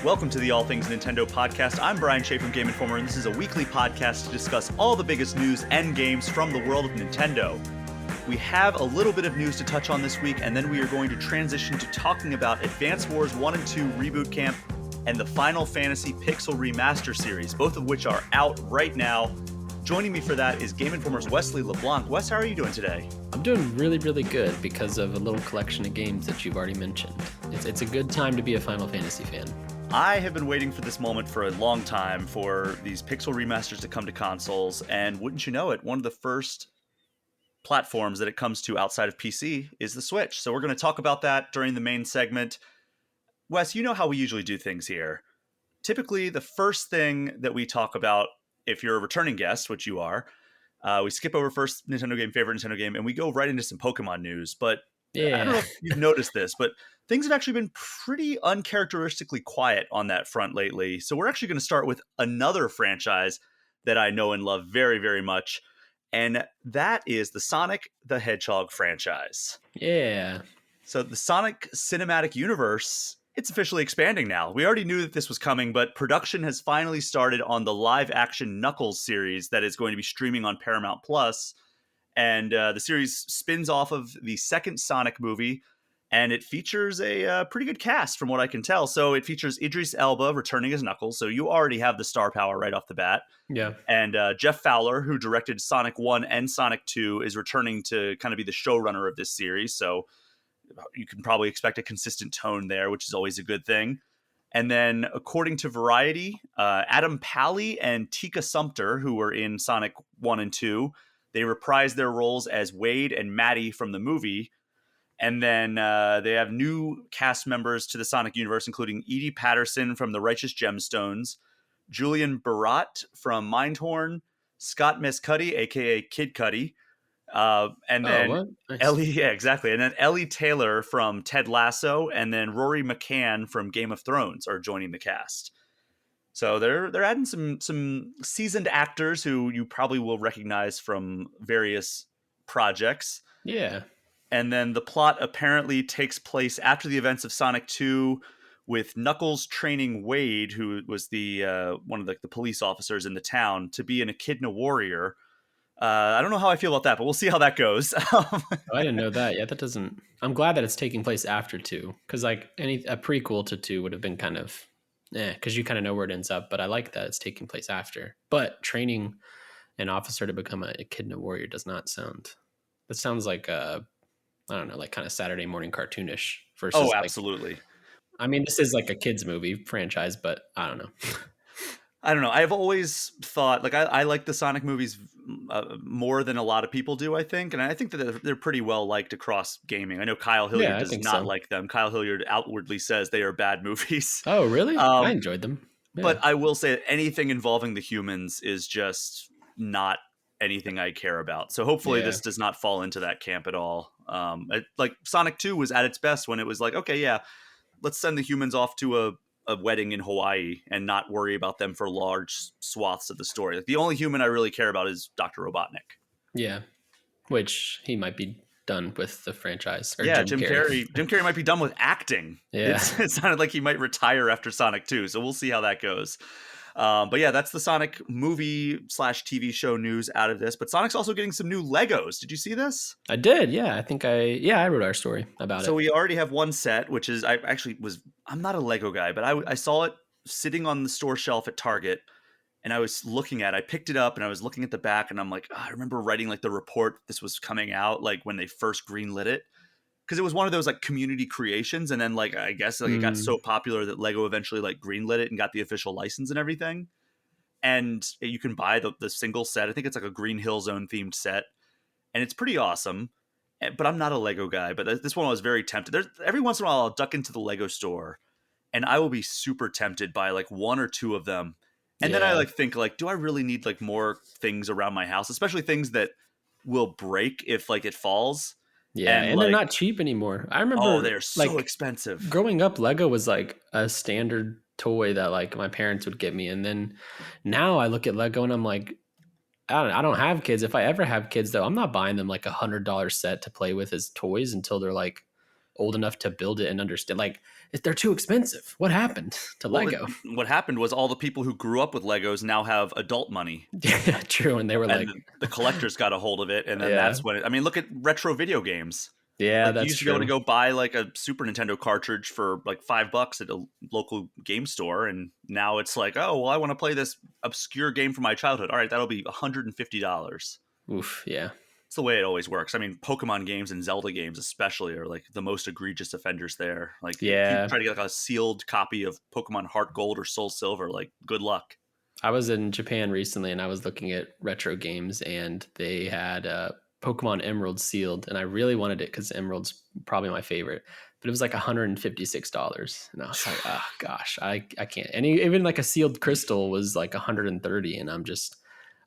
Welcome to the All Things Nintendo podcast. I'm Brian Shea from Game Informer, and this is a weekly podcast to discuss all the biggest news and games from the world of Nintendo. We have a little bit of news to touch on this week, and then we are going to transition to talking about Advance Wars 1 and 2 Reboot Camp and the Final Fantasy Pixel Remaster series, both of which are out right now. Joining me for that is Game Informer's Wesley LeBlanc. Wes, how are you doing today? I'm doing really, really good because of a little collection of games that you've already mentioned. It's a good time to be a Final Fantasy fan. I have been waiting for this moment for a long time for these Pixel remasters to come to consoles, and wouldn't you know it, one of the first platforms that it comes to outside of PC is the Switch. So we're going to talk about that during the main segment. Wes, you know how we usually do things here. Typically, the first thing that we talk about, if you're a returning guest, which you are, we skip over first Nintendo game, favorite Nintendo game, and we go right into some Pokemon news. But yeah. I don't know if you've noticed this, but things have actually been pretty uncharacteristically quiet on that front lately. So we're actually going to start with another franchise that I know and love very, very much. And that is the Sonic the Hedgehog franchise. Yeah. So the Sonic Cinematic Universe, it's officially expanding now. We already knew that this was coming, but production has finally started on the live-action Knuckles series that is going to be streaming on Paramount Plus. And the series spins off of the second Sonic movie, and it features a pretty good cast from what I can tell. So it features Idris Elba returning as Knuckles, so you already have the star power right off the bat. Yeah. And Jeff Fowler, who directed Sonic 1 and Sonic 2, is returning to kind of be the showrunner of this series. So you can probably expect a consistent tone there, which is always a good thing. And then, according to Variety, Adam Pally and Tika Sumpter, who were in Sonic 1 and 2, they reprised their roles as Wade and Maddie from the movie. And then they have new cast members to the Sonic universe, including Edie Patterson from The Righteous Gemstones, Julian Barat from Mindhorn, Scott Mescudi, a.k.a. Kid Cudi, and then Nice. Ellie, yeah, exactly. And then Ellie Taylor from Ted Lasso, and then Rory McCann from Game of Thrones are joining the cast. So they're adding some seasoned actors who you probably will recognize from various projects. Yeah. And then the plot apparently takes place after the events of Sonic 2, with Knuckles training Wade, who was the one of the police officers in the town, to be an Echidna warrior. I don't know how I feel about that, but we'll see how that goes. I didn't know that. Yeah, that doesn't. I'm glad that it's taking place after 2, because like a prequel to 2 would have been kind of, because you kind of know where it ends up. But I like that it's taking place after. But training an officer to become an Echidna warrior does not sound. That sounds like I don't know, like kind of Saturday morning cartoonish versus. Oh, absolutely. I mean, this is like a kids movie franchise, but I don't know. I don't know. I've always thought, like, I like the Sonic movies more than a lot of people do, I think. And I think that they're pretty well liked across gaming. I know Kyle Hilliard does not like them. Kyle Hilliard outwardly says they are bad movies. Oh, really? I enjoyed them. Yeah. But I will say that anything involving the humans is just not anything I care about. So hopefully this does not fall into that camp at all. Like Sonic 2 was at its best when it was like, okay, yeah, let's send the humans off to a wedding in Hawaii and not worry about them for large swaths of the story. Like, the only human I really care about is Dr. Robotnik. Yeah, which he might be done with the franchise. Or Jim Carrey. Jim Carrey might be done with acting. Yeah, it sounded like he might retire after Sonic 2, so we'll see how that goes. But yeah, that's the Sonic movie / TV show news out of this. But Sonic's also getting some new Legos. Did you see this? I did. Yeah, I wrote our story about it. So we already have one set, which is, I'm not a Lego guy, but I saw it sitting on the store shelf at Target, and I picked it up and I was looking at the back, and I'm like, I remember writing like the report this was coming out, like when they first greenlit it. Because it was one of those like community creations, and then like I guess like it got so popular that Lego eventually like greenlit it and got the official license and everything. And you can buy the single set. I think it's like a Green Hill Zone themed set, and it's pretty awesome. But I'm not a Lego guy. But this one I was very tempted. Every once in a while I'll duck into the Lego store, and I will be super tempted by like one or two of them. And then I like think like, do I really need like more things around my house, especially things that will break if like it falls. Yeah, and like, they're not cheap anymore. I remember they're so expensive. Growing up, Lego was like a standard toy that like my parents would get me. And then now I look at Lego and I'm like, I don't have kids. If I ever have kids though, I'm not buying them like $100 set to play with as toys until they're like old enough to build it and understand. Like, they're too expensive. What happened to Well, Lego? what happened was all the people who grew up with Legos now have adult money, Yeah, true. And they were and like, the collectors got a hold of it, and then yeah, that's when I mean, look at retro video games. yeah, Like, you that's used to be able to true. go buy, like, a Super Nintendo cartridge for, like, $5 at a local game store, and now it's like, "Oh, well, I wanna play this obscure game from my childhood. Alright, that'll be $150." Oof. Yeah. It's the way it always works. I mean, Pokemon games and Zelda games especially are, like, the most egregious offenders there. Like, if you Yeah. try to get, like, a sealed copy of Pokemon Heart Gold or Soul Silver, like, good luck. I was in Japan recently and I was looking at retro games and they had Pokemon Emerald sealed and I really wanted it because Emerald's probably my favorite, but it was like $156 and I was like, oh gosh, I can't. And even like a sealed crystal was like 130 and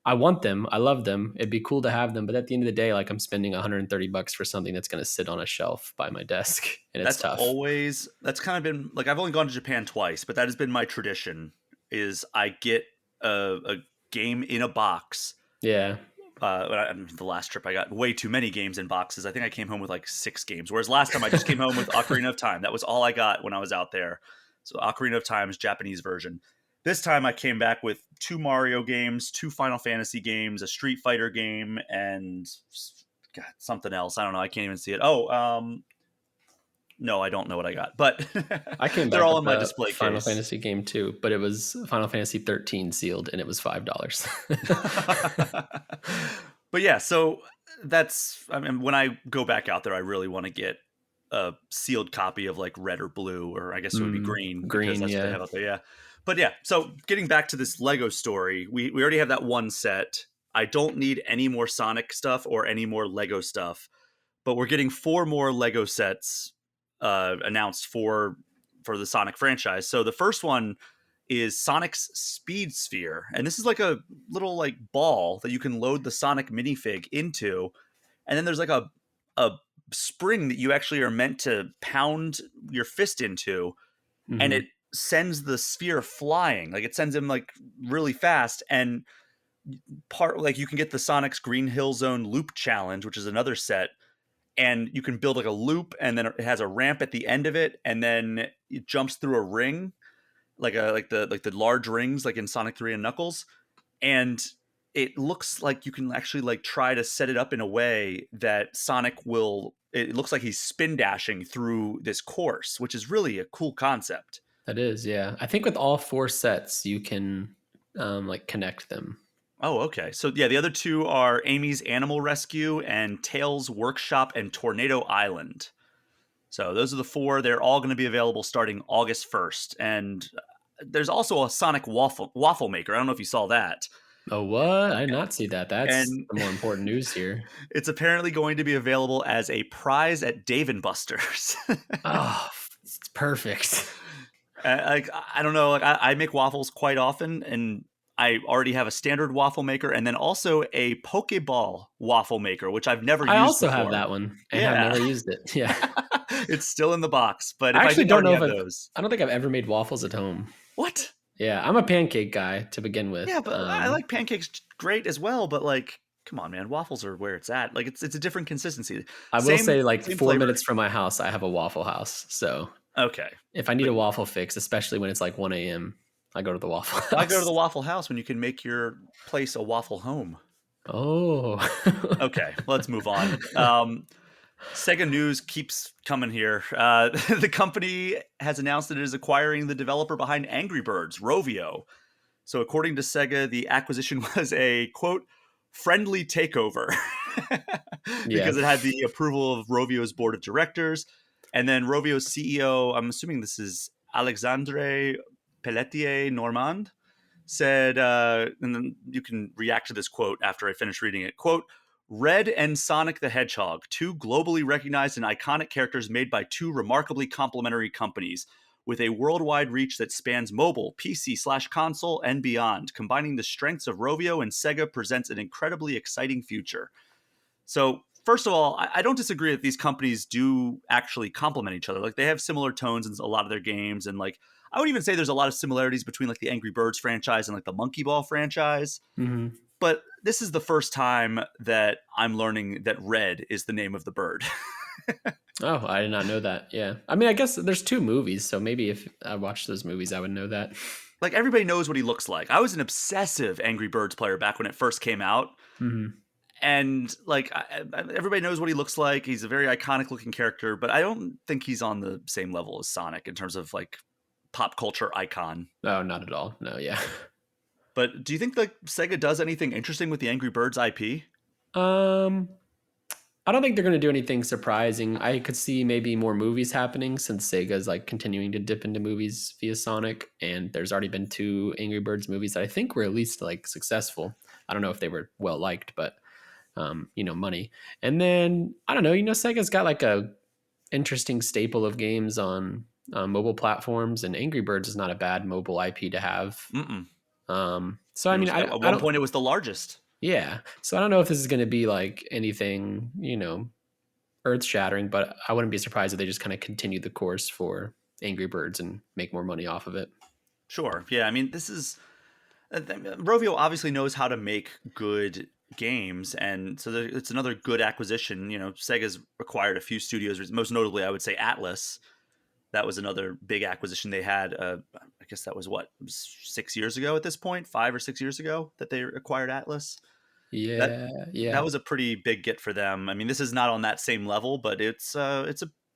I want them. I love them. It'd be cool to have them, but at the end of the day, like I'm spending $130 for something that's going to sit on a shelf by my desk and it's tough. That's kind of been like, I've only gone to Japan twice, but that has been my tradition, is I get a game in a box. Yeah. The last trip I got way too many games in boxes. I think I came home with like 6 games, whereas last time I just came home with Ocarina of Time. That was all I got when I was out there. So Ocarina of Time's Japanese version. This time I came back with 2 Mario games, 2 Final Fantasy games, a Street Fighter game, and God, something else. I don't know. I can't even see it. No, I don't know what I got, but I came they're back all with in my the display Final case. Fantasy game too, but it was Final Fantasy 13 sealed and it was $5. But yeah, so I mean, when I go back out there, I really want to get a sealed copy of like red or blue, or I guess it would be green because Green, that's what they yeah. have out there. Yeah. But yeah, so getting back to this Lego story, we already have that one set. I don't need any more Sonic stuff or any more Lego stuff, but we're getting 4 more Lego sets announced for the Sonic franchise. So the first one is Sonic's Speed Sphere, and this is like a little like ball that you can load the Sonic minifig into, and then there's like a spring that you actually are meant to pound your fist into, and Hmm. it sends the sphere flying. Like, it sends him like really fast, and part like you can get the Sonic's Green Hill Zone Loop Challenge, which is another set, and you can build like a loop, and then it has a ramp at the end of it, and then it jumps through a ring, like the large rings like in Sonic 3 and Knuckles, and it looks like you can actually like try to set it up in a way that Sonic will, it looks like he's spin dashing through this course, which is really a cool concept. That is, yeah. I think with all 4 sets, you can like connect them. Oh, okay. So yeah, the other 2 are Amy's Animal Rescue and Tails Workshop and Tornado Island. So those are the 4. They're all going to be available starting August 1st. And there's also a Sonic waffle maker. I don't know if you saw that. Oh, what? I did not see that. That's And the more important news here. it's apparently going to be available as a prize at Dave and Buster's. Oh, it's perfect. I don't know. Like, I make waffles quite often, and I already have a standard waffle maker, and then also a Pokeball waffle maker, which I've never I used also have before. that one and have Yeah, never used it. Yeah. it's still in the box. But I if I actually didn't don't already know if have those, I don't think I've ever made waffles at home. what? Yeah, I'm a pancake guy to begin Yeah, with. but I like pancakes great as well. But like, come on, man, waffles are where it's at. Like, it's a different consistency. I will Same say, like same 4 flavor. minutes from my house, I have a Waffle House. So Okay, if I need but a waffle fix, especially when it's like 1 a.m., I go to the Waffle why go to House. the Waffle House when you can make your place a waffle home? Oh. Okay, let's move on. Sega news keeps coming here. The company has announced that it is acquiring the developer behind Angry Birds, Rovio. So, according to Sega, the acquisition was a quote friendly takeover Yeah. because it had the approval of Rovio's board of directors, and then Rovio's CEO, I'm assuming this is Alexandre Pelletier Normand, said, and then you can react to this quote after I finish reading it. Quote, Red and Sonic the Hedgehog, 2 globally recognized and iconic characters made by 2 remarkably complementary companies with a worldwide reach that spans mobile, PC/console, and beyond. Combining the strengths of Rovio and Sega presents an incredibly exciting future. So, first of all, I don't disagree that these companies do actually complement each other. Like, they have similar tones in a lot of their games, and like, I would even say there's a lot of similarities between like the Angry Birds franchise and like the Monkey Ball franchise. Hmm. But this is the first time that I'm learning that Red is the name of the bird. Oh, I did not know that. Yeah. I mean, I guess there's two movies, so maybe if I watched those movies, I would know that. Like everybody knows what he looks like. I was an obsessive Angry Birds player back when it first came out, Hmm. and like everybody knows what he looks like. He's a very iconic looking character, but I don't think he's on the same level as Sonic in terms of like pop culture icon. Oh, not at all. No, yeah. But do you think like Sega does anything interesting with the Angry Birds IP? Um, I don't think they're going to do anything surprising. I could see maybe more movies happening since Sega's like continuing to dip into movies via Sonic, and there's already been two Angry Birds movies that I think were at least like successful. I don't know if they were well liked, but money. And then I don't know, Sega's got like a interesting staple of games on mobile platforms, and Angry Birds is not a bad mobile IP to have. Mm-mm. So I It mean, was at I one don't. point it was the largest. Yeah. So I don't know if this is going to be like anything, earth shattering, but I wouldn't be surprised if they just kind of continue the course for Angry Birds and make more money off of it. Sure. Yeah. I mean, this is Rovio obviously knows how to make good games, and so it's another good acquisition. Sega's acquired a few studios, most notably, I would say Atlas. That was another big acquisition they had. I guess that was what, 6 years ago at this point, 5 or 6 years ago that they acquired Atlas. That Yeah. that Yeah. was a pretty big get for them. I mean, this is not on that same level, but it's a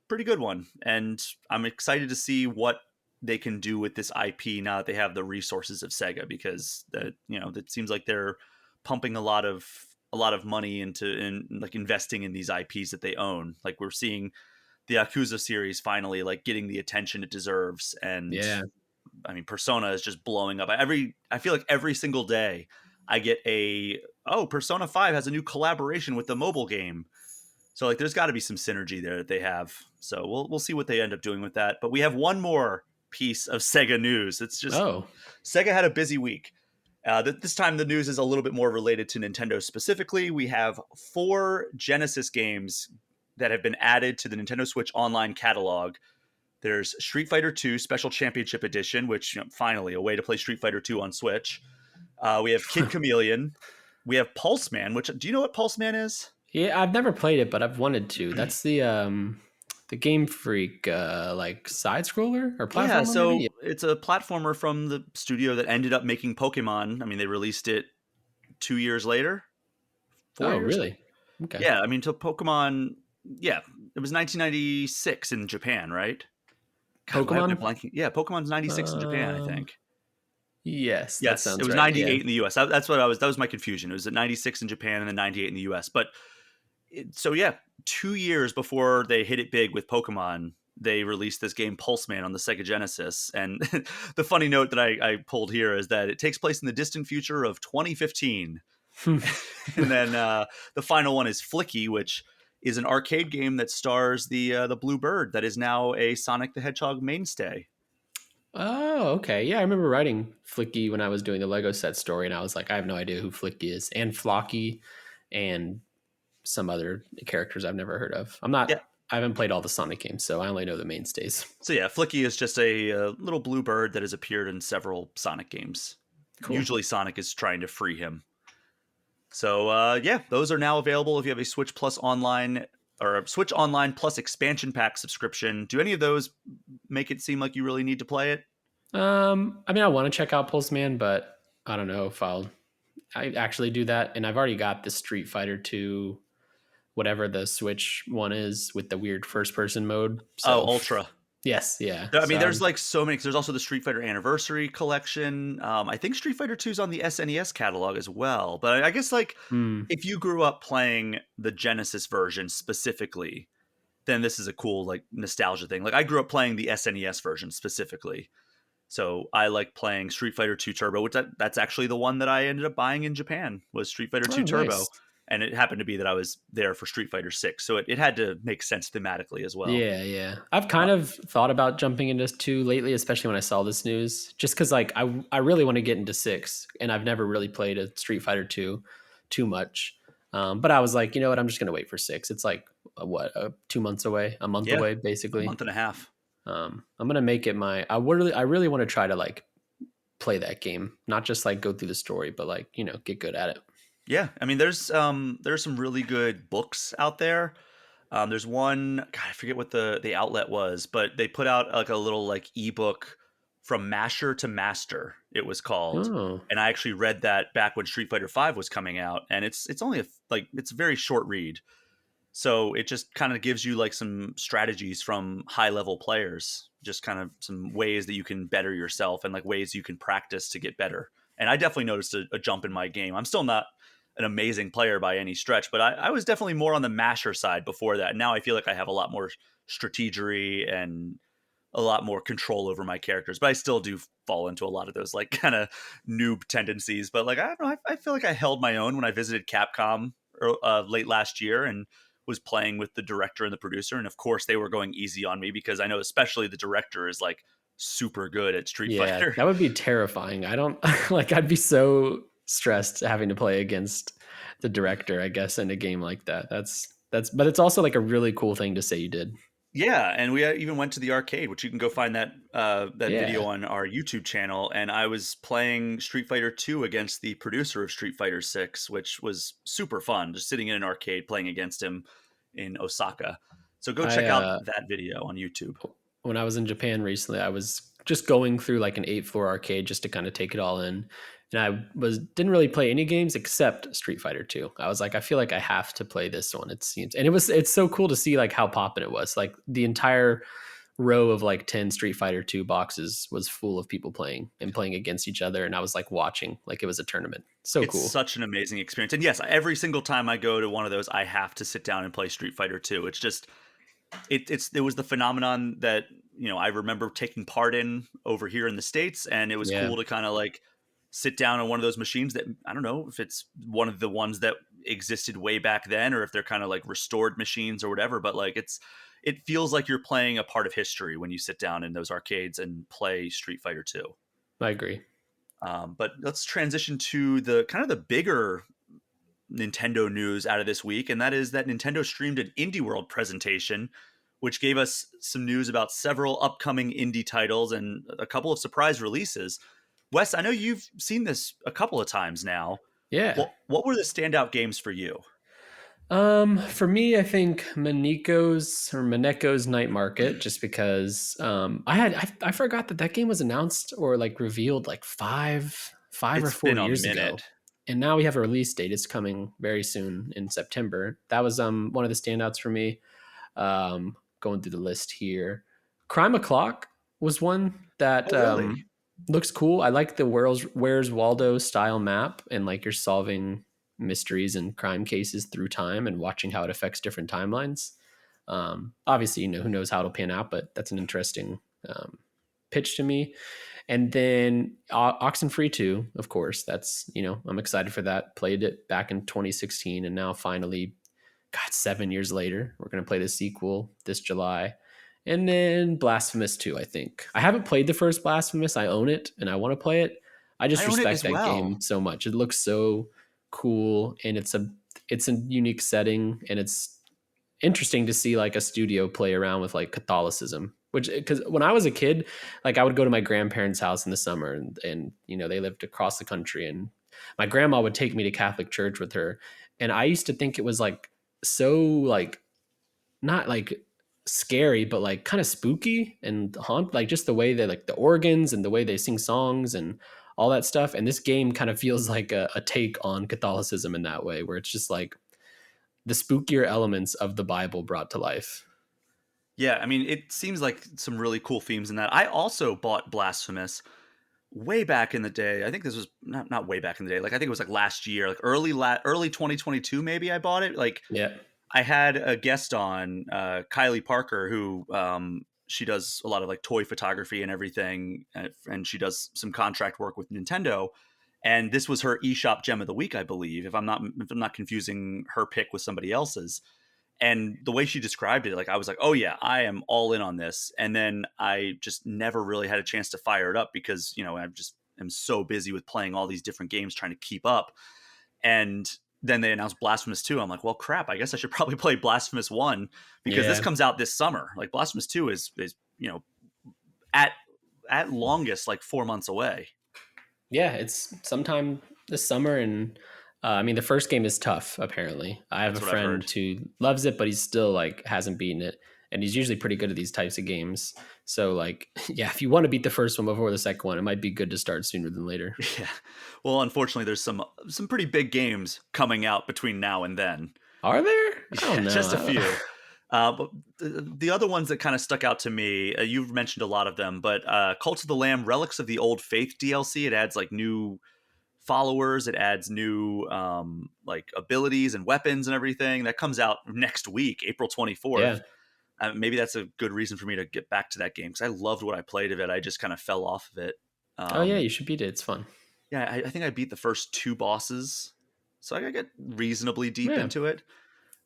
pretty good one, and I'm excited to see what they can do with this IP now that they have the resources of Sega, because it seems like they're pumping a lot of money into like investing in these IPs that they own. Like we're seeing the Yakuza series finally like getting the attention it deserves, and Yeah. I mean, Persona is just blowing up. I feel like every single day I get Persona 5 has a new collaboration with the mobile game. So like there's got to be some synergy there that they have. So we'll see what they end up doing with that. But we have one more piece of Sega news. It's just Oh, Sega had a busy week. This time the news is a little bit more related to Nintendo specifically. We have 4 Genesis games that have been added to the Nintendo Switch Online catalog. There's Street Fighter 2 Special Championship Edition, which finally a way to play Street Fighter 2 on Switch. We have Kid Chameleon. We have Pulse Man, which, do you know what Pulse Man is? yeah. I've never played it, but I've wanted to. That's the Game Freak like side scroller or Yeah, platformer, maybe. so it's a platformer from the studio that ended up making Pokemon. I mean, they released it 2 years later, four Oh, years. really? Okay. Yeah, I mean, to Pokemon. Yeah, it was 1996 in Japan, right? God, why am I Pokemon. blanking? Yeah, Pokemon's 96 in Japan, I Um. think. Yes, that Yes, it sounds was right. Yeah. 98 in the US. That's what I was. That was my confusion. It was at 96 in Japan and then 98 in the US. But so yeah, 2 years before they hit it big with Pokemon, they released this game Pulse Man on the Sega Genesis. And the funny note that I pulled here is that it takes place in the distant future of 2015. And then the final one is Flicky, which is an arcade game that stars the blue bird that is now a Sonic the Hedgehog mainstay. Oh, okay. Yeah, I remember writing Flicky when I was doing the Lego set story, and I was like, I have no idea who Flicky is, and Flocky, and some other characters I've never heard of. Yeah. I haven't played all the Sonic games, so I only know the mainstays. So yeah, Flicky is just a little blue bird that has appeared in several Sonic games. Cool. Usually Sonic is trying to free him. So yeah, those are now available if you have a Switch Plus Online or a Switch Online Plus expansion pack subscription. Do any of those make it seem like you really need to play it? I mean, I want to check out Pulse Man, but I don't know if I actually do that. And I've already got the Street Fighter 2, whatever the Switch one is with the weird first person mode. Oh, So Ultra. yes, yeah. I So mean, there's like so many. 'Cause there's also the Street Fighter Anniversary Collection. I think Street Fighter 2 is on the SNES catalog as well. But I guess like hmm. if you grew up playing the Genesis version specifically, then this is a cool like nostalgia thing. Like I grew up playing the SNES version specifically. So I like playing Street Fighter 2 Turbo, which that's actually the one that I ended up buying in Japan was Street Fighter 2 Oh, Turbo. nice. And it happened to be that I was there for Street Fighter 6. So it had to make sense thematically as well. Yeah, yeah. I've Uh, kind of thought about jumping into 2 lately, especially when I saw this news, just because like I really want to get into 6, and I've never really played a Street Fighter 2 too much. But I was like, you know what? I'm just gonna wait for 6. It's like what, 2 months away, a month yeah, away, a basically. month and a half. I'm gonna make it my. I really want to try to like play that game, not just like go through the story, but like get good at it. Yeah, I mean, there's some really good books out there. There's one, God, I forget what the outlet was, but they put out like a little like ebook from Masher to Master, it was called. Oh, And I actually read that back when Street Fighter V was coming out, and it's only like it's a very short read. So it just kind of gives you like some strategies from high level players, just kind of some ways that you can better yourself and like ways you can practice to get better. And I definitely noticed a jump in my game. I'm still not an amazing player by any stretch, but I was definitely more on the masher side before that. Now I feel like I have a lot more strategery and a lot more control over my characters, but I still do fall into a lot of those like kind of noob tendencies. But like I don't know, I feel like I held my own when I visited Capcom late last year and was playing with the director and the producer, and of course they were going easy on me because I know especially the director is like super good at Street yeah, Fighter. that would be terrifying. I don't like. I'd be so stressed having to play against the director. I guess in a game like that. But it's also like a really cool thing to say you did. Yeah, and we even went to the arcade, which you can go find that video Yeah, on our YouTube channel. And I was playing Street Fighter 2 against the producer of Street Fighter 6, which was super fun, just sitting in an arcade playing against him in Osaka. So go I check out that video on YouTube. when I was in Japan recently, I was just going through like an 8th floor arcade just to kind of take it all in. And I didn't really play any games except Street Fighter 2. I was like, I feel like I have to play this one, it seems. And it's so cool to see like how poppin' it was. Like the entire row of like 10 Street Fighter 2 boxes was full of people playing and playing against each other. And I was like watching like it was a tournament. So It's cool. such an amazing experience. And yes, every single time I go to one of those, I have to sit down and play Street Fighter 2. It's just it was the phenomenon that I remember taking part in over here in the States, and it was Yeah, cool to kind of like sit down on one of those machines that I don't know if it's one of the ones that existed way back then or if they're kind of like restored machines or whatever, but like it feels like you're playing a part of history when you sit down in those arcades and play Street Fighter 2. I agree. But let's transition to the kind of the bigger Nintendo news out of this week, and that is that Nintendo streamed an Indie World presentation, which gave us some news about several upcoming indie titles and a couple of surprise releases. Wes, I know you've seen this a couple of times now. Yeah. What were the standout games for you? For me, I think Maneko's Night Market, just because I forgot that game was announced or like revealed like five or It's four been a years ago, minute. and now we have a release date. It's coming very soon in September. That was one of the standouts for me. Going through the list here, Crime O'clock was one that Oh, really? looks cool. I like the Where's Waldo style map, and like you're solving mysteries and crime cases through time and watching how it affects different timelines. Obviously, who knows how it'll pan out, but that's an interesting pitch to me. And then Oxenfree 2, of course. That's, I'm excited for that. Played it back in 2016, and now finally, God, 7 years later, we're going to play the sequel this July. And then Blasphemous 2, I think. I haven't played the first Blasphemous. I own it and I want to play it. I I just own it respect as that well. game so much. It looks so cool, and it's a unique setting, and it's interesting to see like a studio play around with like Catholicism, which because when I was a kid, like I would go to my grandparents' house in the summer, and they lived across the country, and my grandma would take me to Catholic church with her, and I used to think it was like so like not like scary, but like kind of spooky and like just the way they like the organs and the way they sing songs and all that stuff. And this game kind of feels like a take on Catholicism in that way, where it's just like the spookier elements of the Bible brought to life. Yeah, I mean, it seems like some really cool themes in that. I also bought Blasphemous way back in the day. I think this was not way back in the day. Like I think it was like last year, like early 2022 maybe I bought it. Like Yeah. I had a guest on, Kylie Parker, who she does a lot of like toy photography and everything, and she does some contract work with Nintendo. And this was her eShop gem of the week, I believe, if I'm not confusing her pick with somebody else's. And the way she described it, like I was like, oh yeah, I am all in on this. And then I just never really had a chance to fire it up because I just am so busy with playing all these different games trying to keep up. And then they announced Blasphemous 2. I'm like, well, crap. I guess I should probably play Blasphemous 1 because this Yeah. comes out this summer. Like Blasphemous 2 is at at longest like 4 months away. Yeah. It's sometime this summer, and I mean, the first game is tough. Apparently, I have a That's what I've friend heard. who loves it, but he's still like hasn't beaten it, and he's usually pretty good at these types of games. So, like, yeah, if you want to beat the first one before the second one, it might be good to start sooner than later. Yeah. Well, unfortunately, there's some pretty big games coming out between now and then. Are there? I Yeah, don't just a know. few. But the other ones that kind of stuck out to me, you've mentioned a lot of them, but Cult of the Lamb, Relics of the Old Faith DLC, it adds like new followers, it adds new like abilities and weapons and everything. That comes out next week, April 24th. Yeah. Maybe that's a good reason for me to get back to that game because I loved what I played of it. I just kind of fell off of it. Oh yeah, Um, you should beat it. It's fun. yeah, I think I beat the first two bosses, so I get reasonably deep Yeah. into it.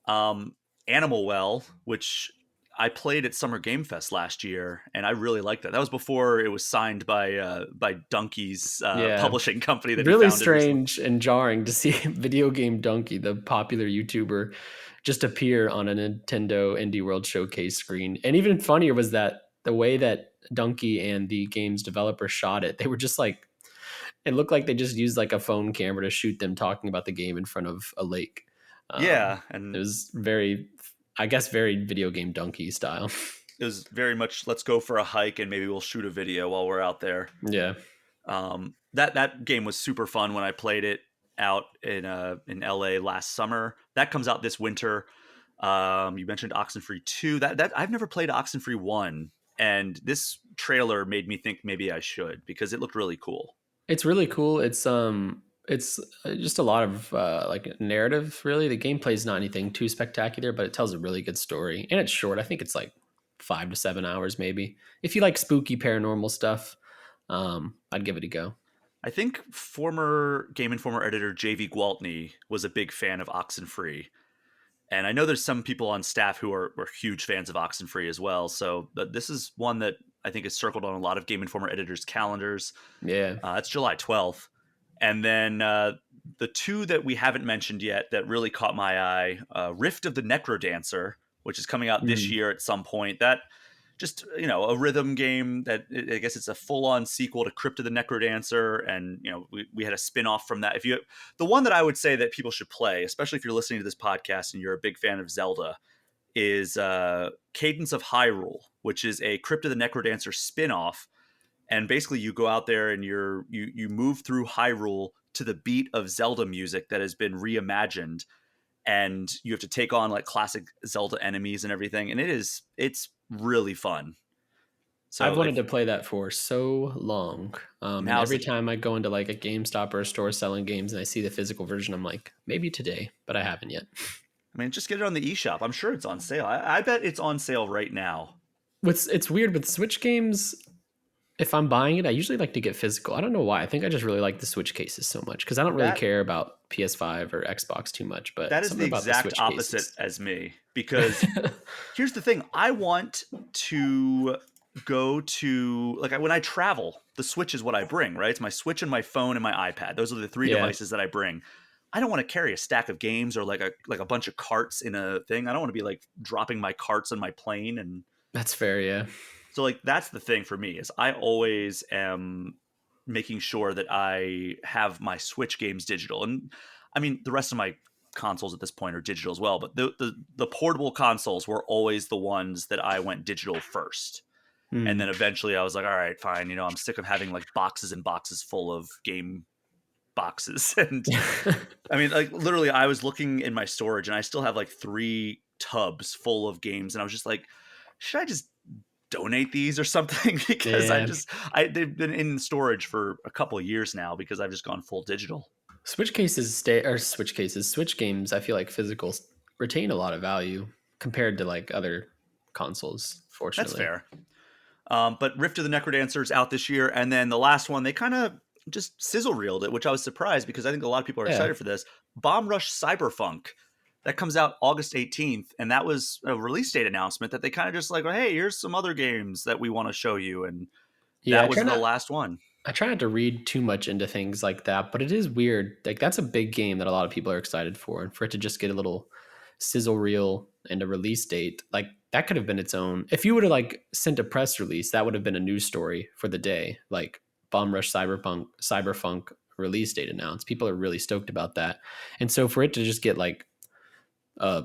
Um, Animal Well, which I played at Summer Game Fest last year, and I really liked that. That was before it was signed by Donkey's Yeah. publishing company that he Really founded recently. strange and jarring to see Video Game Donkey, the popular YouTuber, just appear on a Nintendo Indie World Showcase screen. And even funnier was that the way that Donkey and the game's developer shot it, they were just like, it looked like they just used like a phone camera to shoot them talking about the game in front of a lake. Yeah, It and was very, I guess, very Video Game Donkey style. it was very much let's go for a hike and maybe we'll shoot a video while we're out there. Yeah. That game was super fun when I played it out in LA last summer. That comes out this winter. You mentioned Oxenfree 2. That I've never played Oxenfree 1, and this trailer made me think maybe I should because it looked really cool. It's really cool. It's just a lot of like narrative. Really, the gameplay is not anything too spectacular, but it tells a really good story, and it's short. I think it's like 5 to 7 hours, maybe. If you like spooky paranormal stuff, I'd give it a go. I think former Game Informer editor JV Gwaltney was a big fan of Oxenfree, and I know there's some people on staff who are huge fans of Oxenfree as well. So this is one that I think is circled on a lot of Game Informer editors' calendars. Yeah. It's July 12th. And then the two that we haven't mentioned yet that really caught my eye, Rift of the Necrodancer, which is coming out this Mm. year at some point. That just, a rhythm game that I guess it's a full-on sequel to Crypt of the Necrodancer. And, we had a spin-off from that. The one that I would say that people should play, especially if you're listening to this podcast and you're a big fan of Zelda, is Cadence of Hyrule, which is a Crypt of the Necrodancer spin-off. And basically you go out there and you move through Hyrule to the beat of Zelda music that has been reimagined, and you have to take on like classic Zelda enemies and everything, and it's really fun. I've So wanted if to play that for so long. And now's every the time I go into like a GameStop or a store selling games and I see the physical version, I'm like, maybe today, but I haven't yet. I mean, just get it on the eShop. I'm sure it's on sale. I bet it's on sale right now. It's weird with Switch games. If I'm buying it, I usually like to get physical. I don't know why. I think I just really like the Switch cases so much because I don't really That care about PS5 or Xbox too much, but that is the something about the exact Switch opposite cases. as me because here's the thing. I want to go to like when I travel, the Switch is what I bring, right? It's my Switch and my phone and my iPad. Those are the three Yeah, devices that I bring. I don't want to carry a stack of games or like a bunch of carts in a thing. I don't want to be like dropping my carts on my plane. And that's fair. Yeah. so like that's the thing for me is I always am making sure that I have my Switch games digital. And I mean the rest of my consoles at this point are digital as well, but the portable consoles were always the ones that I went digital first. And Hmm. then eventually I was like, all right, fine. I'm sick of having like boxes and boxes full of game boxes. And I mean, like literally I was looking in my storage and I still have like 3 tubs full of games. And I was just like, should I just donate these or something? Because Yeah. they've been in storage for a couple of years now because I've just gone full digital. Switch games, I feel like physicals retain a lot of value compared to like other consoles, That's fortunately. fair. But Rift of the Necrodancer is out this year. And then the last one, they kind of just sizzle reeled it, which I was surprised because I think a lot of people are Yeah. excited for this. Bomb Rush Cyberpunk. That comes out August 18th. And that was a release date announcement that they kind of just like, hey, here's some other games that we want to show you. And Yeah, that was the last one. I try not to read too much into things like that, but it is weird. Like that's a big game that a lot of people are excited for, and for it to just get a little sizzle reel and a release date, like that could have been its own. If you would have like sent a press release, that would have been a news story for the day. Like Bomb Rush Cyberpunk release date announced. People are really stoked about that. And so for it to just get like a,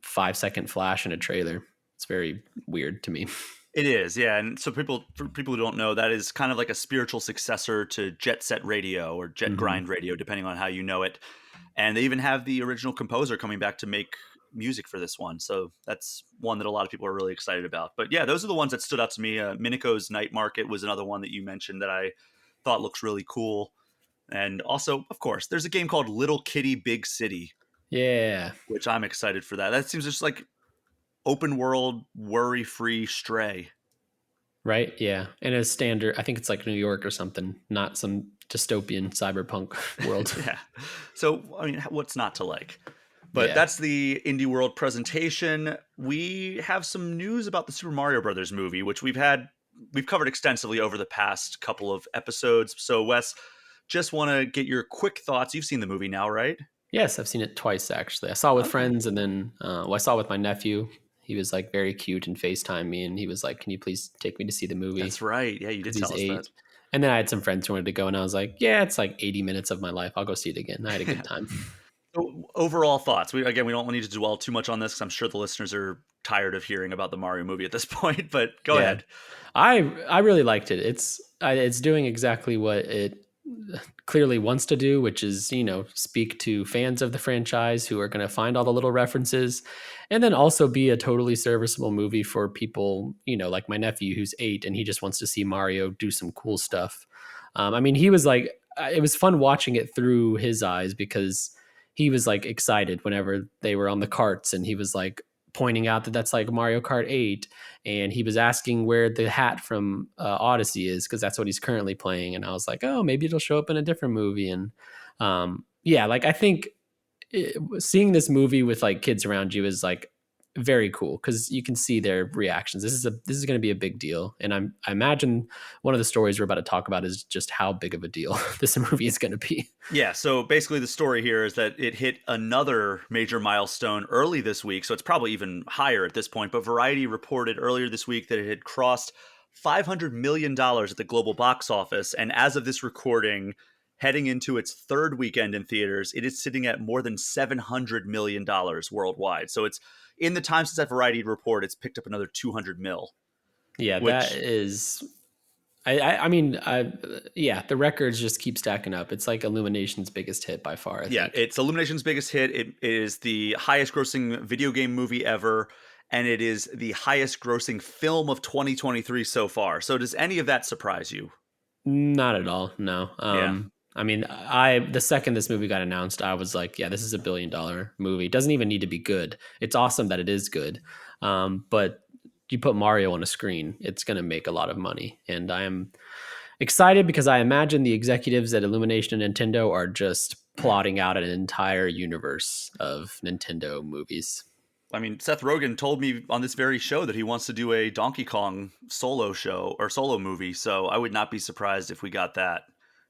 5-second flash in a trailer, it's very weird to me. It is, yeah, and so for people who don't know, that is kind of like a spiritual successor to Jet Set Radio or Jet Hmm. Grind Radio, depending on how you know it. And they even have the original composer coming back to make music for this one, so that's one that a lot of people are really excited about. But yeah, those are the ones that stood out to me. Minico's Night Market was another one that you mentioned that I thought looks really cool. And also, of course, there's a game called Little Kitty Big City, Yeah. which I'm excited for that. That seems just like open world, worry free Stray. Right. Yeah. And a standard, I think it's like New York or something, not some dystopian cyberpunk world. Yeah. So, I mean, what's not to like? But Yeah. that's the Indie World presentation. We have some news about the Super Mario Brothers movie, which we've covered extensively over the past couple of episodes. So, Wes, just want to get your quick thoughts. You've seen the movie now, right? Yes, I've seen it twice actually. I saw it with Okay. friends, and then I saw it with my nephew. He was like very cute and FaceTime me, and he was like, "Can you please take me to see the movie?" That's right. Yeah, you Because did he's tell us that. 8. And then I had some friends who wanted to go, and I was like, "Yeah, it's like 80 minutes of my life. I'll go see it again." I had a good time. So, overall thoughts. We don't need to dwell too much on this because I'm sure the listeners are tired of hearing about the Mario movie at this point. But go Yeah, ahead. I really liked it. It's doing exactly what it clearly wants to do, which is, speak to fans of the franchise who are going to find all the little references, and then also be a totally serviceable movie for people, like my nephew who's 8 and he just wants to see Mario do some cool stuff. I mean, he was like, it was fun watching it through his eyes because he was like excited whenever they were on the carts, and he was like pointing out that that's like Mario Kart 8, and he was asking where the hat from Odyssey is because that's what he's currently playing. And I was like, oh, maybe it'll show up in a different movie. And yeah, like I think seeing this movie with like kids around you is like very cool because you can see their reactions. This is going to be a big deal, and I imagine one of the stories we're about to talk about is just how big of a deal this movie is going to be. Yeah, so basically the story here is that it hit another major milestone early this week, so it's probably even higher at this point, but Variety reported earlier this week that it had crossed $500 million at the global box office, and as of this recording, heading into its third weekend in theaters, it is sitting at more than $700 million worldwide. So it's in the time since that Variety report, it's picked up another 200 mil, Yeah, that which is. I mean, yeah, the records just keep stacking up. It's like Illumination's biggest hit by far, I yeah, think. it's Illumination's biggest hit. It is the highest grossing video game movie ever, and it is the highest grossing film of 2023 so far. So does any of that surprise you? Not at all. No. Yeah. I mean, the second this movie got announced, I was like, yeah, this is a $1 billion movie. It doesn't even need to be good. It's awesome that it is good. But you put Mario on a screen, it's going to make a lot of money. And I am excited because I imagine the executives at Illumination and Nintendo are just plotting out an entire universe of Nintendo movies. I mean, Seth Rogen told me on this very show that he wants to do a Donkey Kong solo show or solo movie, so I would not be surprised if we got that.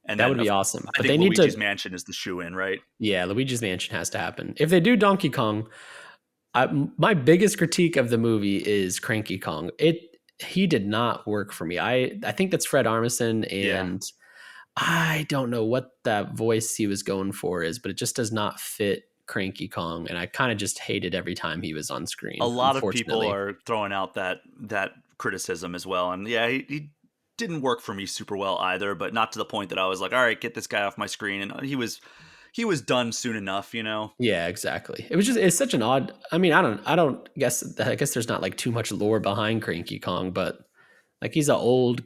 And That then would be awesome. I But think they need Luigi's to, Mansion is the shoe in, right? yeah, Luigi's Mansion has to happen. If they do Donkey Kong, my biggest critique of the movie is Cranky Kong. He did not work for me. I think that's Fred Armisen, Yeah. and I don't know what that voice he was going for is, but it just does not fit Cranky Kong, and I kind of just hated every time he was on A screen. lot of people Unfortunately, are throwing out that criticism as well, and yeah, he didn't work for me super well either, but not to the point that I was like, all right, get this guy off my screen, and he was done soon enough, you know. yeah, exactly. It's such an odd. I mean, I guess there's not like too much lore behind Cranky Kong, but like he's an old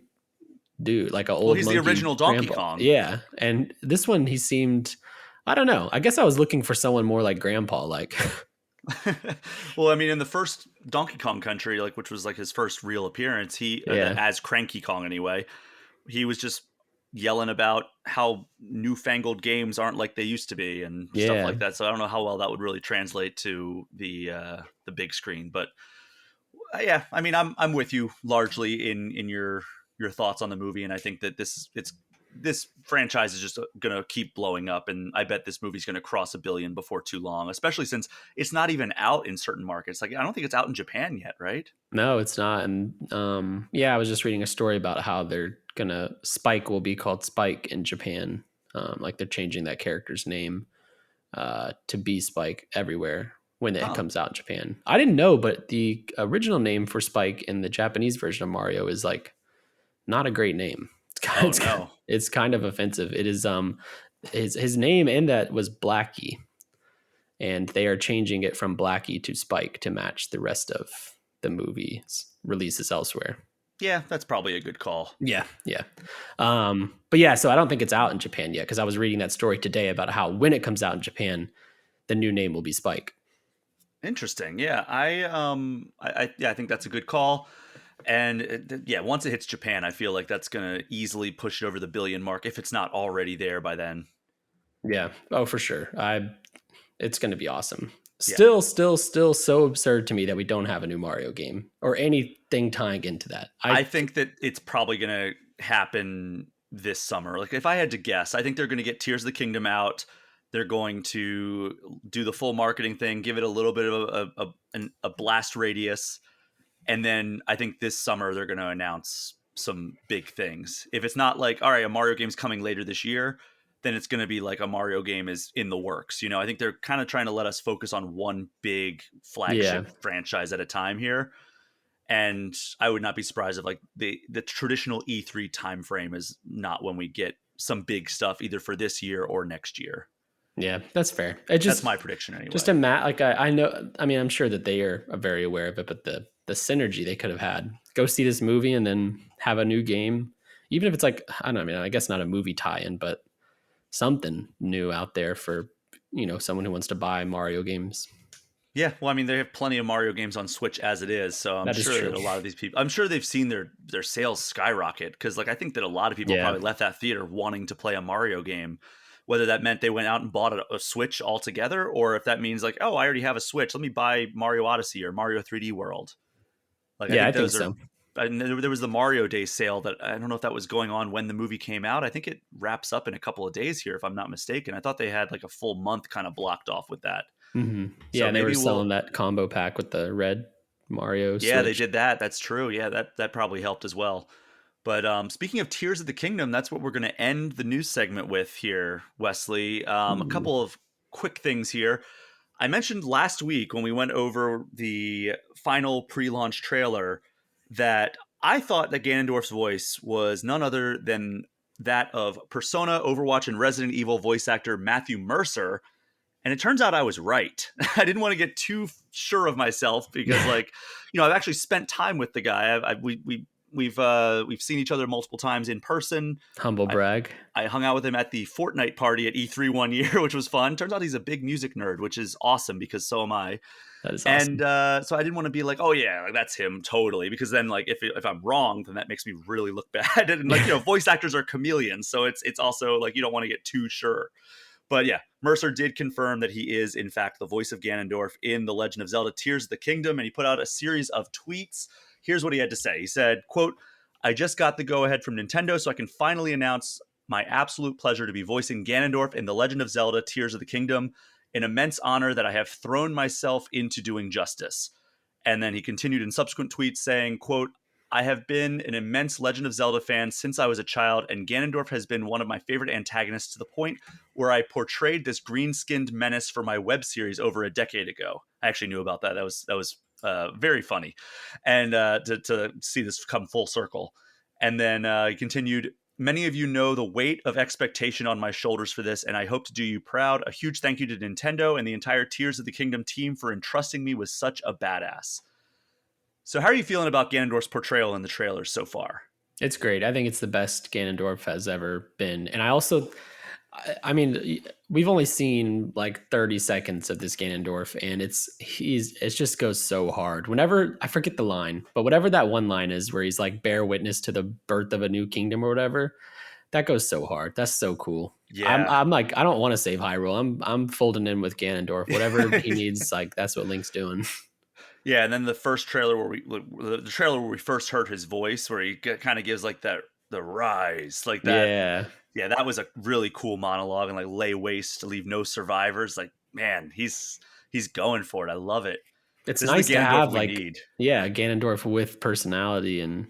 dude, like an Well, old he's the monkey original Donkey grandpa. Kong. Yeah. And this one, he seemed, I don't know. I guess I was looking for someone more like grandpa, like, Well, I mean, in the first Donkey Kong Country, like which was like his first real appearance, he yeah. as Cranky Kong anyway, he was just yelling about how newfangled games aren't like they used to be and stuff Yeah. like that. So I don't know how well that would really translate to the big screen, but yeah, I mean, I'm with you largely in your thoughts on the movie, and I think that this franchise is just gonna keep blowing up, and I bet this movie's gonna cross 1 billion before too long, especially since it's not even out in certain markets. Like I don't think it's out in Japan yet, right? No, it's not. And yeah, I was just reading a story about how they're gonna Spike will be called Spike in Japan. Like they're changing that character's name to be Spike everywhere when it Huh. comes out in Japan. I didn't know, but the original name for Spike in the Japanese version of Mario is like not a great name. Oh no. It's kind of offensive. It is his name in that was Blackie, and they are changing it from Blackie to Spike to match the rest of the movie's releases elsewhere. Yeah, that's probably a good call. Yeah, yeah. But yeah, so I don't think it's out in Japan yet because I was reading that story today about how when it comes out in Japan, the new name will be Spike. Interesting. Yeah, yeah, I think that's a good call. And yeah, once it hits Japan, I feel like that's gonna easily push it over the billion mark if it's not already there by then. Yeah. Oh, for sure. It's going to be awesome. Yeah, Still so absurd to me that we don't have a new Mario game or anything tying into that. I think that it's probably gonna happen this summer. Like if I had to guess, I think they're gonna get Tears of the Kingdom out. They're going to do the full marketing thing, give it a little bit of a blast radius, and then I think this summer they're going to announce some big things. If it's not like, all right, a Mario game's coming later this year, then it's going to be like a Mario game is in the works. I think they're kind of trying to let us focus on one big yeah. flagship franchise at a time here. And I would not be surprised if like the traditional E3 timeframe is not when we get some big stuff either for this year or next year. Yeah, that's fair. It That's just my prediction anyway. just a like I know. I mean, I'm sure that they are very aware of it, but the synergy they could have had. Go see this movie and then have a new game, even if it's like I don't know. I mean, I guess not a movie tie-in, but something new out there for someone who wants to buy Mario games. Yeah, well, I mean, they have plenty of Mario games on Switch as it is, so I'm That is sure true. that a lot of these people, I'm sure they've seen their sales skyrocket because, like, I think that a lot of people Yeah, probably left that theater wanting to play a Mario game, whether that meant they went out and bought a Switch altogether, or if that means like, oh, I already have a Switch, let me buy Mario Odyssey or Mario 3D World. Like, I yeah, I think think those are. so. And there was the Mario Day sale that I don't know if that was going on when the movie came out. I think it wraps up in a couple of days here, if I'm not mistaken. I thought they had like a full month kind of blocked off with that. Yeah, So and they were maybe selling we'll. that combo pack with the red Mario Yeah, they Switch. did that. That's true. Yeah, that probably helped as well. But speaking of Tears of the Kingdom, that's what we're going to end the news segment with here, Wesley. A Ooh. couple of quick things here. I mentioned last week when we went over the final pre-launch trailer that I thought that Ganondorf's voice was none other than that of Persona, Overwatch, and Resident Evil voice actor Matthew Mercer. And it turns out I was right. I didn't want to get too sure of myself because, like, I've actually spent time with the guy. We've seen each other multiple times in person. Humble I, brag. I hung out with him at the Fortnite party at E3 one year, which was fun. Turns out he's a big music nerd, which is awesome because so am I. That is And awesome. so I didn't want to be like, oh yeah, like, that's him totally, because then like if I'm wrong, then that makes me really look bad. And like voice actors are chameleons, so it's also like you don't want to get too sure. But yeah, Mercer did confirm that he is, in fact, the voice of Ganondorf in The Legend of Zelda Tears of the Kingdom, and he put out a series of tweets. Here's what he had to say. He said, quote, I just got the go-ahead from Nintendo, so I can finally announce my absolute pleasure to be voicing Ganondorf in The Legend of Zelda Tears of the Kingdom, an immense honor that I have thrown myself into doing justice. And then he continued in subsequent tweets saying, quote, I have been an immense Legend of Zelda fan since I was a child, and Ganondorf has been one of my favorite antagonists to the point where I portrayed this green-skinned menace for my web series over a decade ago. I actually knew about that. That was very funny, and to see this come full circle. And then he continued. Many of you know the weight of expectation on my shoulders for this, and I hope to do you proud. A huge thank you to Nintendo and the entire Tears of the Kingdom team for entrusting me with such a badass. So how are you feeling about Ganondorf's portrayal in the trailers so far? It's great. I think it's the best Ganondorf has ever been. And I also, I mean, we've only seen like 30 seconds of this Ganondorf, and it just goes so hard. Whenever I forget the line, but whatever that one line is where he's like bear witness to the birth of a new kingdom or whatever, that goes so hard. That's so cool. Yeah. I'm like, I don't want to save Hyrule. I'm folding in with Ganondorf. Whatever he needs, like that's what Link's doing. Yeah, and then the first trailer the trailer where we first heard his voice, where he kind of gives like that the rise, like that. Yeah. Yeah, that was a really cool monologue and like lay waste to leave no survivors. Like, man, he's going for it. I love it. It's This is the nice to Ganondorf have we like need. yeah Ganondorf with personality and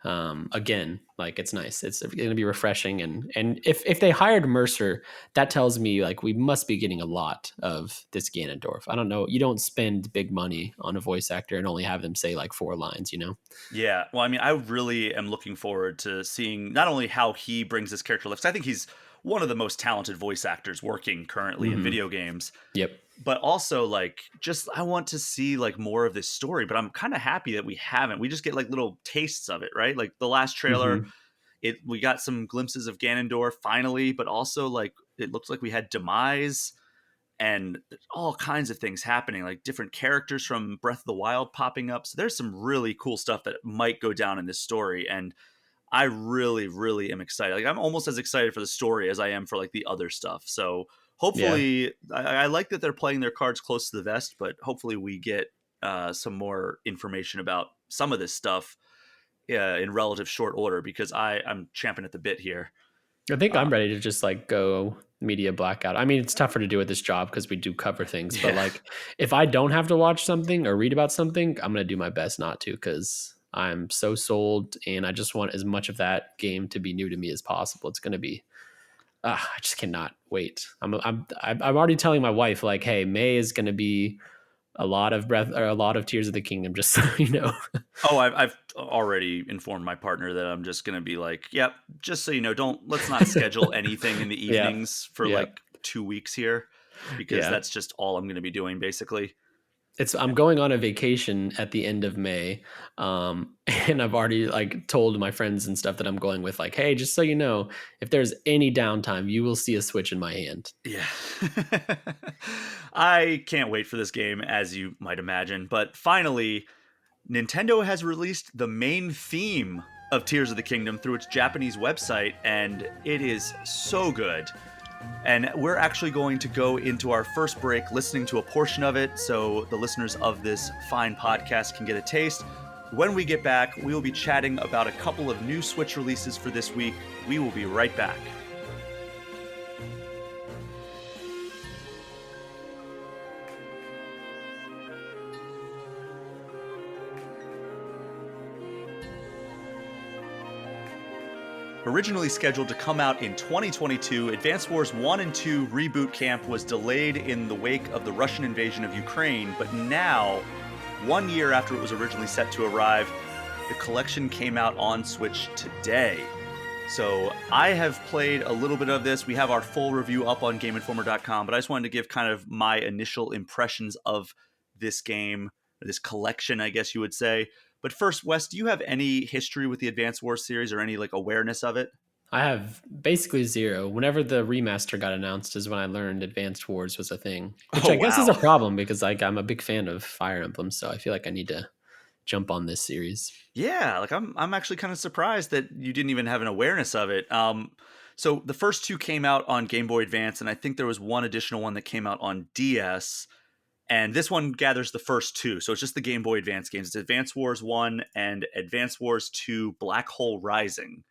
again Like it's nice. It's going to be refreshing, and if they hired Mercer, that tells me like we must be getting a lot of this Ganondorf. I don't know. You don't spend big money on a voice actor and only have them say like 4 lines, you know? Yeah. Well, I mean, I really am looking forward to seeing not only how he brings this character life, 'cause I think he's one of the most talented voice actors working currently in Hmm. video games, Yep. but also like just I want to see like more of this story, but I'm kind of happy that we haven't. We just get like little tastes of it, right? Like the last trailer, Hmm. we got some glimpses of Ganondorf finally, but also like it looks like we had Demise and all kinds of things happening, like different characters from Breath of the Wild popping up. So there's some really cool stuff that might go down in this story, and I really, really am excited. Like I'm almost as excited for the story as I am for like the other stuff. So Yeah. hopefully, I like that they're playing their cards close to the vest, but hopefully we get some more information about some of this stuff in relative short order because I'm champing at the bit here. I think Uh, I'm ready to just like go media blackout. I mean, it's tougher to do with this job because we do cover things, but yeah, like if I don't have to watch something or read about something, I'm going to do my best not to because I'm so sold and I just want as much of that game to be new to me as possible. It's going to be, I just cannot wait. I'm already telling my wife, like, hey, May is going to be a lot of breath or a lot of Tears of the Kingdom, just so you know. Oh, I've already informed my partner that I'm just gonna be like, yep, just so you know, don't let's not schedule anything in the Yeah. evenings for Yeah. like 2 weeks here because Yeah. that's just all I'm gonna be doing basically. I'm going on a vacation at the end of May, and I've already like told my friends and stuff that I'm going with, like, hey, just so you know, if there's any downtime, you will see a Switch in my hand. Yeah. I can't wait for this game, as you might imagine. But finally, Nintendo has released the main theme of Tears of the Kingdom through its Japanese website, and it is so good. And we're actually going to go into our first break listening to a portion of it so the listeners of this fine podcast can get a taste. When we get back, we will be chatting about a couple of new Switch releases for this week. We will be right back. Originally scheduled to come out in 2022, Advance Wars 1 and 2 Reboot Camp was delayed in the wake of the Russian invasion of Ukraine, but now, 1 year after it was originally set to arrive, the collection came out on Switch today. So I have played a little bit of this. We have our full review up on GameInformer.com, but I just wanted to give kind of my initial impressions of this game, this collection, I guess you would say. But first, Wes, do you have any history with the Advance Wars series or any like awareness of it? I have basically zero. Whenever the remaster got announced, is when I learned Advanced Wars was a thing, which Oh I guess is a wow. problem because like I'm a big fan of Fire Emblem, so I feel like I need to jump on this series. Yeah, like I'm actually kind of surprised that you didn't even have an awareness of it. So the first two came out on Game Boy Advance, and I think there was one additional one that came out on DS. And this one gathers the first two. So it's just the Game Boy Advance games. It's Advance Wars 1 and Advance Wars 2 Black Hole Rising.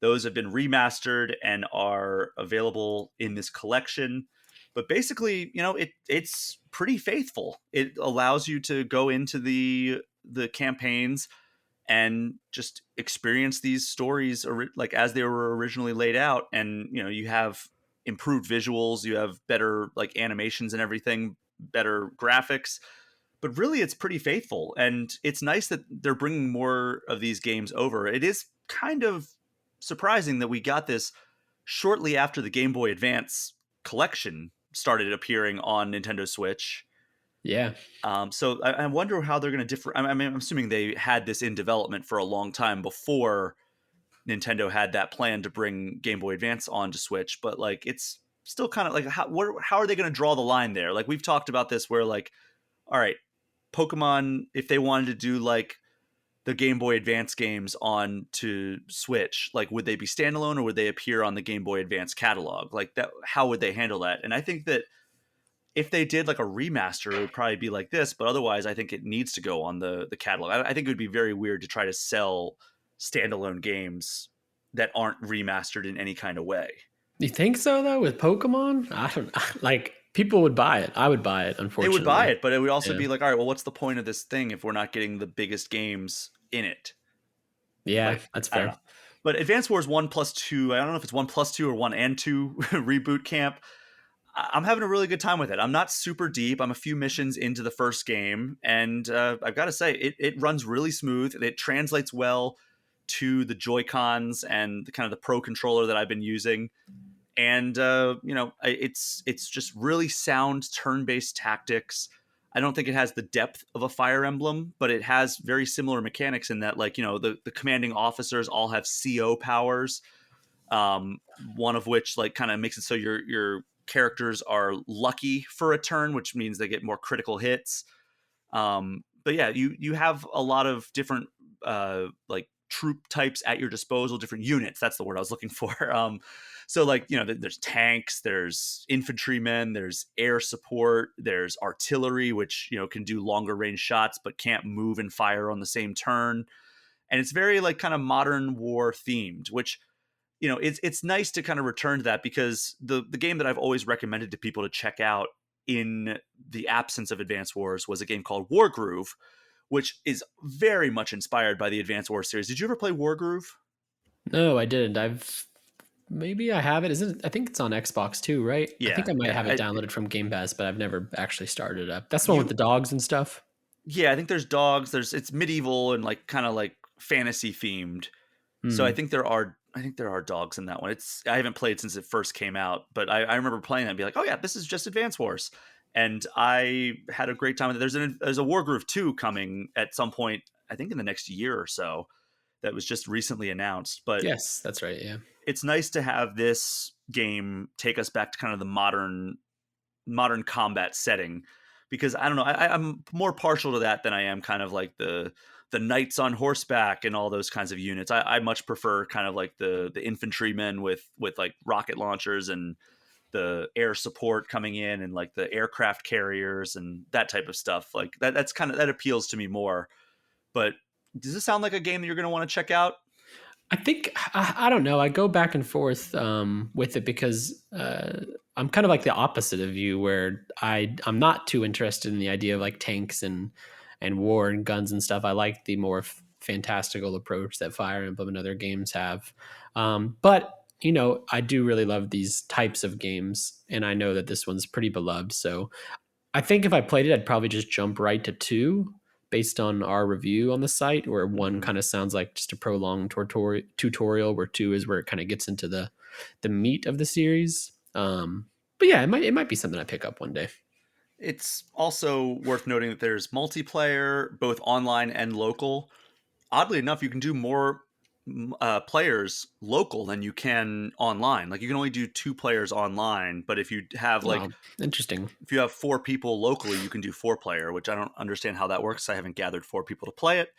Those have been remastered and are available in this collection. But basically, it's pretty faithful. It allows you to go into the campaigns and just experience these stories like as they were originally laid out, and you have improved visuals, you have better like animations and everything, better graphics, but really it's pretty faithful, and it's nice that they're bringing more of these games over. It is kind of surprising that we got this shortly after the Game Boy Advance collection started appearing on Nintendo Switch. Yeah. So I wonder how they're going to differ. I mean, I'm assuming they had this in development for a long time before Nintendo had that plan to bring Game Boy Advance onto Switch. But like, it's still kind of like, how are they going to draw the line there? Like we've talked about this, where like, all right, Pokemon, if they wanted to do like the Game Boy Advance games on to Switch, like would they be standalone or would they appear on the Game Boy Advance catalog? Like that, how would they handle that? And I think that if they did like a remaster, it would probably be like this, but otherwise I think it needs to go on the catalog. I think it would be very weird to try to sell standalone games that aren't remastered in any kind of way. You think so though with Pokemon? I don't like people would buy it. I would buy it, They would buy unfortunately. it, but it would also Yeah. be like, all right, well, what's the point of this thing if we're not getting the biggest games in it? Yeah, Like, that's I don't fair. know. But Advance Wars 1 plus 2, I don't know if it's 1 plus 2 or 1 and 2 reboot camp. I'm having a really good time with it. I'm not super deep. I'm a few missions into the first game, and I've got to say, it runs really smooth. It translates well to the Joy Cons and the kind of the Pro controller that I've been using. And it's just really sound turn-based tactics. I don't think it has the depth of a Fire Emblem, but it has very similar mechanics in that, like, the commanding officers all have CO powers, one of which like kind of makes it so your characters are lucky for a turn, which means they get more critical hits. But yeah, you have a lot of different like troop types at your disposal, different units. That's the word I was looking for. So like there's tanks, there's infantrymen, there's air support, there's artillery, which can do longer range shots but can't move and fire on the same turn. And it's very like kind of modern war themed, which it's nice to kind of return to that, because the game that I've always recommended to people to check out in the absence of Advance Wars was a game called Wargroove, which is very much inspired by the Advance Wars series. Did you ever play Wargroove? No, I didn't. Maybe I have it. Isn't I think it's on Xbox too, right? I think Yeah, I might yeah. have it downloaded from Game Pass, but I've never actually started it up. That's the one with You the dogs and stuff. Yeah, I think there's dogs. It's medieval and like kind of like fantasy themed. So Hmm. I think there are dogs in that one. I haven't played since it first came out, but I remember playing that and be like, oh yeah, this is just Advance Wars. And I had a great time with it. There's a Wargroove 2 coming at some point, I think in the next year or so, that was just recently announced. But Yes, that's right. Yeah. it's nice to have this game take us back to kind of the modern combat setting, because I don't know, I'm more partial to that than I am kind of like the knights on horseback and all those kinds of units. I much prefer kind of like the infantrymen with like rocket launchers and the air support coming in and like the aircraft carriers and that type of stuff. Like that's kind of that appeals to me more. But does this sound like a game that you're going to want to check out? I think I don't know. I go back and forth with it because I'm kind of like the opposite of you, where I'm not too interested in the idea of like tanks and war and guns and stuff. I like the more fantastical approach that Fire Emblem and other games have. But I do really love these types of games, and I know that this one's pretty beloved. So I think if I played it, I'd probably just jump right to two based on our review on the site, where one Mm-hmm. kind of sounds like just a prolonged tutorial, where two is where it kind of gets into the meat of the series. But yeah, it might be something I pick up one day. It's also worth noting that there's multiplayer, both online and local. Oddly enough, you can do more players local than you can online. Like you can only do two players online, but Oh, interesting. if you have four people locally, you can do four player, which I don't understand how that works. I haven't gathered four people to play it.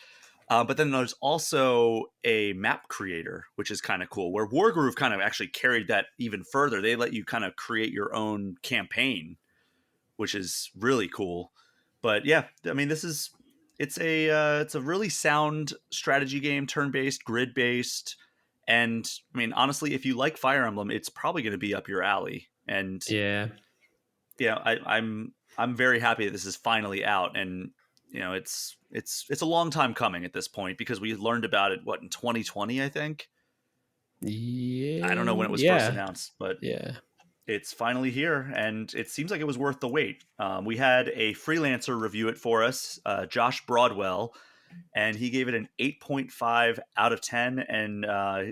But then there's also a map creator, which is kind of cool, where Wargroove kind of actually carried that even further. They let you kind of create your own campaign, which is really cool. But yeah, I mean, it's a really sound strategy game, turn based, grid based, and I mean, honestly, if you like Fire Emblem, it's probably going to be up your alley. And Yeah. yeah, I'm very happy that this is finally out, and it's a long time coming at this point, because we learned about it in 2020, I think. I don't know when it was first Yeah. announced, but Yeah. it's finally here, and it seems like it was worth the wait. We had a freelancer review it for us, Josh Broadwell, and he gave it an 8.5 out of 10. And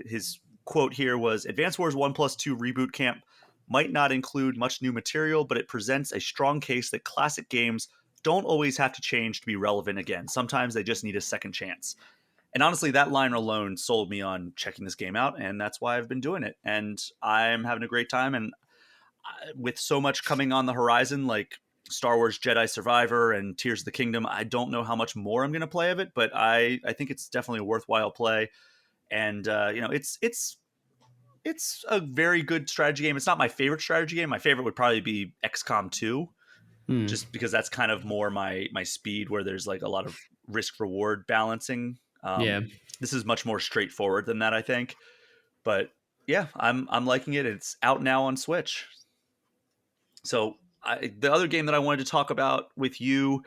his quote here was, Advance Wars 1 plus 2 Reboot Camp might not include much new material, but it presents a strong case that classic games don't always have to change to be relevant again. Sometimes they just need a second chance. And honestly, that line alone sold me on checking this game out, and that's why I've been doing it. And I'm having a great time. And with so much coming on the horizon, like Star Wars Jedi Survivor and Tears of the Kingdom, I don't know how much more I'm going to play of it, but I think it's definitely a worthwhile play. And it's a very good strategy game. It's not my favorite strategy game. My favorite would probably be XCOM 2, Hmm. just because that's kind of more my speed, where there's like a lot of risk reward balancing. Yeah. This is much more straightforward than that, I think. But yeah, I'm liking it. It's out now on Switch. So the other game that I wanted to talk about with you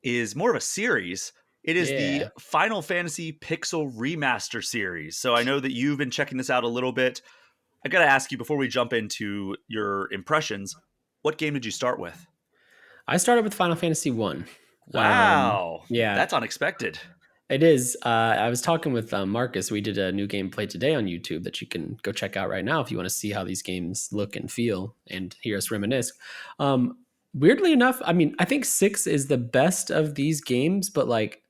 is more of a series. It is the Yeah. Final Fantasy Pixel Remaster series. So I know that you've been checking this out a little bit. I got to ask you before we jump into your impressions, what game did you start with? I started with Final Fantasy 1. Wow, Yeah, that's unexpected. it is. I was talking with Marcus. We did a new gameplay today on YouTube that you can go check out right now if you want to see how these games look and feel and hear us reminisce. Um, Weirdly enough, I mean, I think 6 is the best of these games, but like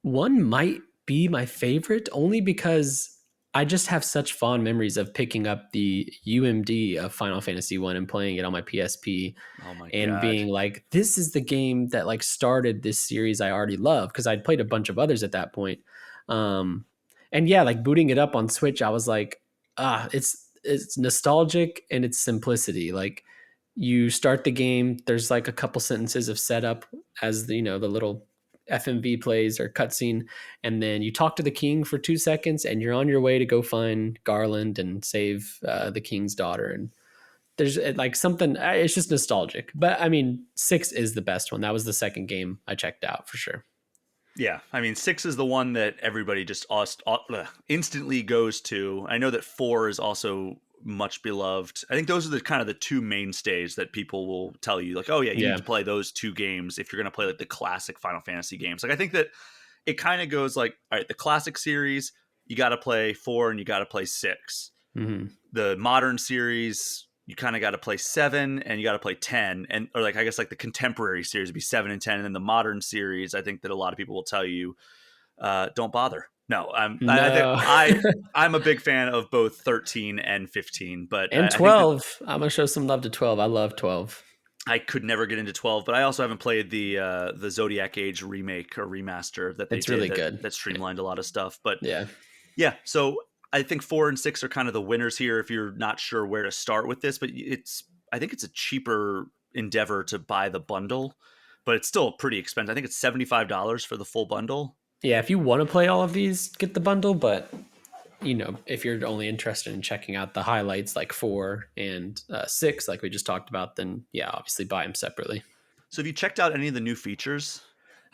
one might be my favorite only because I just have such fond memories of picking up the UMD of Final Fantasy 1 and playing it on my PSP Oh my and god. being like, this is the game that like started this series I already love because I'd played a bunch of others at that point. Um, and yeah, like booting it up on Switch, I was like, it's nostalgic and its simplicity. Like you start the game, there's like a couple sentences of setup as the little FMV plays or cutscene, and then you talk to the king for 2 seconds, and you're on your way to go find Garland and save the king's daughter. And there's like something. It's just nostalgic. But I mean, 6 is the best one. That was the second game I checked out for sure. Yeah, I mean, 6 is the one that everybody just instantly goes to. I know that 4 is also much beloved. I think those are the kind of the two mainstays that people will tell you, like, oh yeah, you need Yeah. to play those two games if you're going to play like the classic Final Fantasy games. Like, I think that it kind of goes like, all right, the classic series, you got to play 4 and you got to play 6. Hmm. The modern series, you kind of got to play 7 and you got to play 10, and or like I guess like the contemporary series would be 7 and 10, and then the modern series, I think that a lot of people will tell you, don't bother. No, I think No. I'm a big fan of both 13 and 15, but And I think that 12. I'm gonna show some love to 12. I love 12. I could never get into 12. But I also haven't played the Zodiac Age remake or remaster that they It's did really good. that streamlined a lot of stuff. But Yeah. yeah, so I think 4 and 6 are kind of the winners here if you're not sure where to start with this. But I think it's a cheaper endeavor to buy the bundle, but it's still pretty expensive. I think it's $75 for the full bundle. Yeah. If you want to play all of these, get the bundle. But if you're only interested in checking out the highlights like 4 and 6, like we just talked about, then yeah, obviously buy them separately. So have you checked out any of the new features?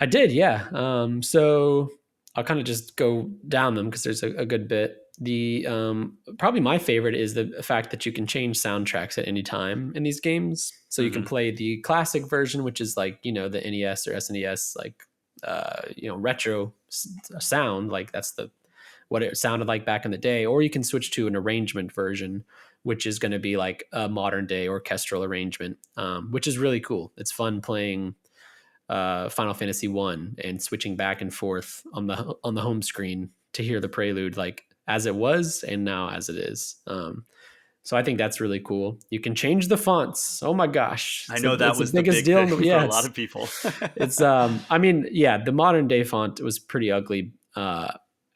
I did, yeah. So I'll kind of just go down them because there's a good bit. The probably my favorite is the fact that you can change soundtracks at any time in these games. So you can Hmm. play the classic version, which is like the NES or SNES, like retro sound, like that's the what it sounded like back in the day, or you can switch to an arrangement version, which is going to be like a modern day orchestral arrangement, which is really cool. It's fun playing Final Fantasy 1 and switching back and forth on the home screen to hear the prelude like as it was and now as it is. So I think that's really cool. You can change the fonts. Oh my gosh, I know that it's the was the biggest big deal. thing for Yeah, a lot of people. it's I mean, yeah, the modern day font was pretty ugly.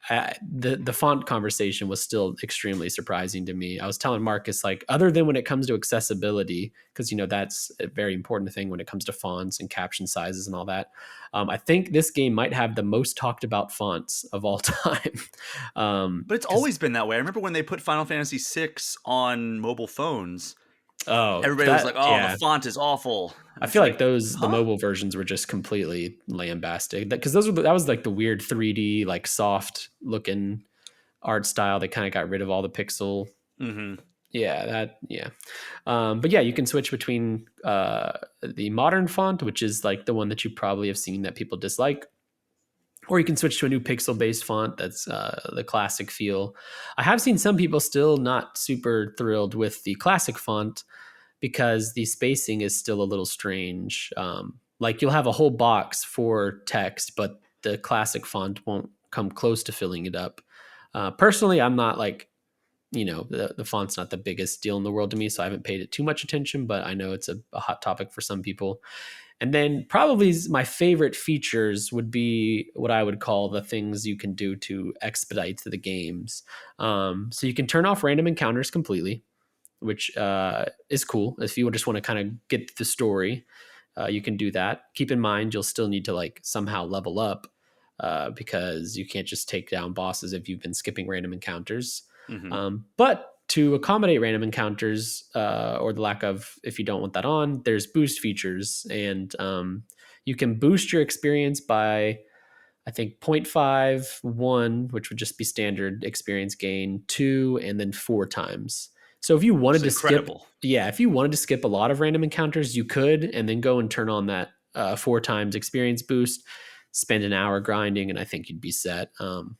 The font conversation was still extremely surprising to me. I was telling Marcus, like, other than when it comes to accessibility, because that's a very important thing when it comes to fonts and caption sizes and all that. I think this game might have the most talked about fonts of all time. But it's Because always been that way. I remember when they put Final Fantasy VI on mobile phones, oh, everybody was like, that "Oh, the yeah, font is awful." And I it's feel like like, the huh? mobile versions were just completely lambasted because that was like the weird 3D like soft looking art style that kind of got rid of all the pixel. Hmm. Yeah. But yeah, you can switch between the modern font, which is like the one that you probably have seen that people dislike, or you can switch to a new pixel based font that's the classic feel. I have seen some people still not super thrilled with the classic font because the spacing is still a little strange. Like you'll have a whole box for text, but the classic font won't come close to filling it up. Personally, I'm not like, the font's not the biggest deal in the world to me, so I haven't paid it too much attention, but I know it's a hot topic for some people. And then probably my favorite features would be what I would call the things you can do to expedite the games. So you can turn off random encounters completely, which is cool. If you just want to kind of get the story, you can do that. Keep in mind, you'll still need to like somehow level up because you can't just take down bosses if you've been skipping random encounters. Hmm. But to accommodate random encounters or the lack of, if you don't want that on, there's boost features. And you can boost your experience by, I think zero point 0.5, 1, which would just be standard experience gain, 2, and then 4 times. So if you It's wanted to skip, incredible. yeah, if you wanted to skip a lot of random encounters, you could, and then go and turn on that 4 times experience boost, spend an hour grinding, and I think you'd be set.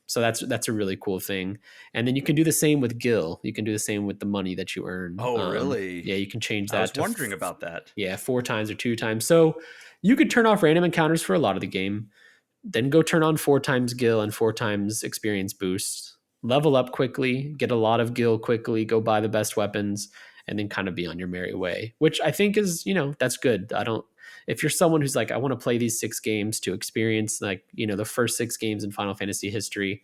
So that's a really cool thing. And then you can do the same with Gil. You can do the same with the money that you earn. Oh, really? Yeah, you can change I that was to wondering about that. yeah, 4 times or 2 times. So you could turn off random encounters for a lot of the game, then go turn on 4 times Gil and 4 times experience boost. Level up quickly, get a lot of Gil quickly, go buy the best weapons, and then kind of be on your merry way. Which I think is, that's good. I don't if you're someone who's like, I want to play these 6 games to experience like, the first 6 games in Final Fantasy history,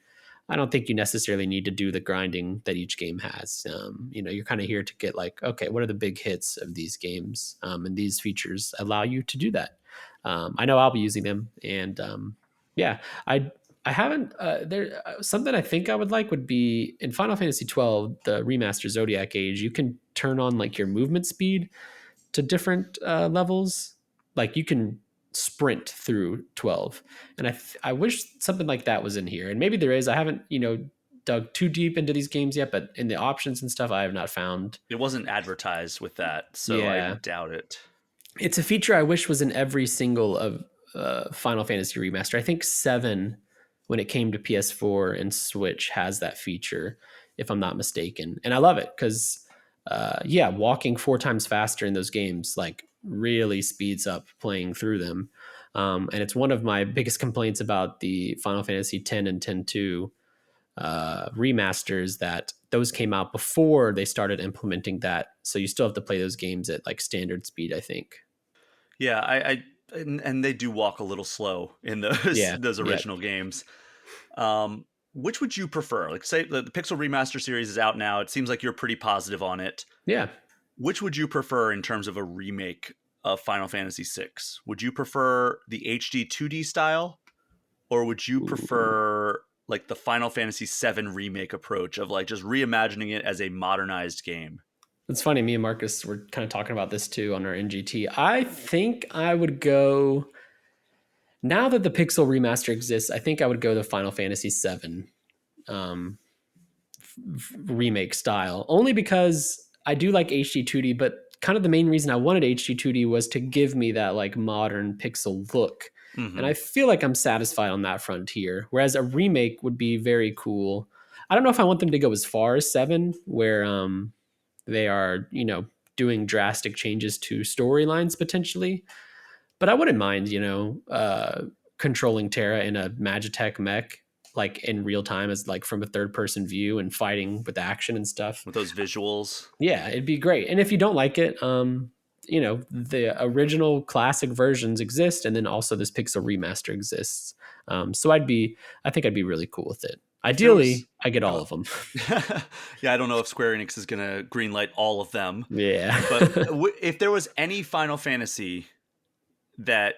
I don't think you necessarily need to do the grinding that each game has. You're kind of here to get like, okay, what are the big hits of these games? And these features allow you to do that. I know I'll be using them, and yeah, I haven't. There something I think I would like would be in Final Fantasy 12, the remaster Zodiac Age. You can turn on like your movement speed to different levels. Like you can sprint through 12, and I wish something like that was in here. And maybe there is. I haven't dug too deep into these games yet, but in the options and stuff, I have not found. It wasn't advertised with that, so I Yeah, doubt it. it's a feature I wish was in every single of Final Fantasy Remaster. I think 7, when it came to PS4 and Switch, has that feature, if I'm not mistaken. And I love it because, yeah, walking 4 times faster in those games like really speeds up playing through them. And it's one of my biggest complaints about the Final Fantasy 10 and 10-2 remasters, that those came out before they started implementing that. So you still have to play those games at like standard speed, I think. Yeah, and they do walk a little slow in those Yeah. those Yeah. original games. Um, which would you prefer? Like, say the Pixel Remaster series is out now. It seems like you're pretty positive on it. Yeah. Which would you prefer in terms of a remake of Final Fantasy VI? Would you prefer the HD 2D style, or would you Ooh. prefer like the Final Fantasy VII remake approach of like just reimagining it as a modernized game? It's funny. Me and Marcus were kind of talking about this too on our NGT. I think I would go, now that the Pixel remaster exists, I think I would go the Final Fantasy VII um, remake style, only because I do like HD 2D, but kind of the main reason I wanted HD 2D was to give me that like modern pixel look. And Hmm. I feel like I'm satisfied on that frontier. Whereas a remake would be very cool. I don't know if I want them to go as far as 7, where they are, doing drastic changes to storylines potentially. But I wouldn't mind, controlling Terra in a Magitech mech, like in real time, as like from a third person view and fighting with action and stuff. With those visuals. Yeah, it'd be great. And if you don't like it, the original classic versions exist, and then also this Pixel remaster exists. So I think I'd be really cool with it. If there was, Ideally, I get all oh, of them. yeah, I don't know if Square Enix is gonna greenlight all of them, Yeah. but if there was any Final Fantasy that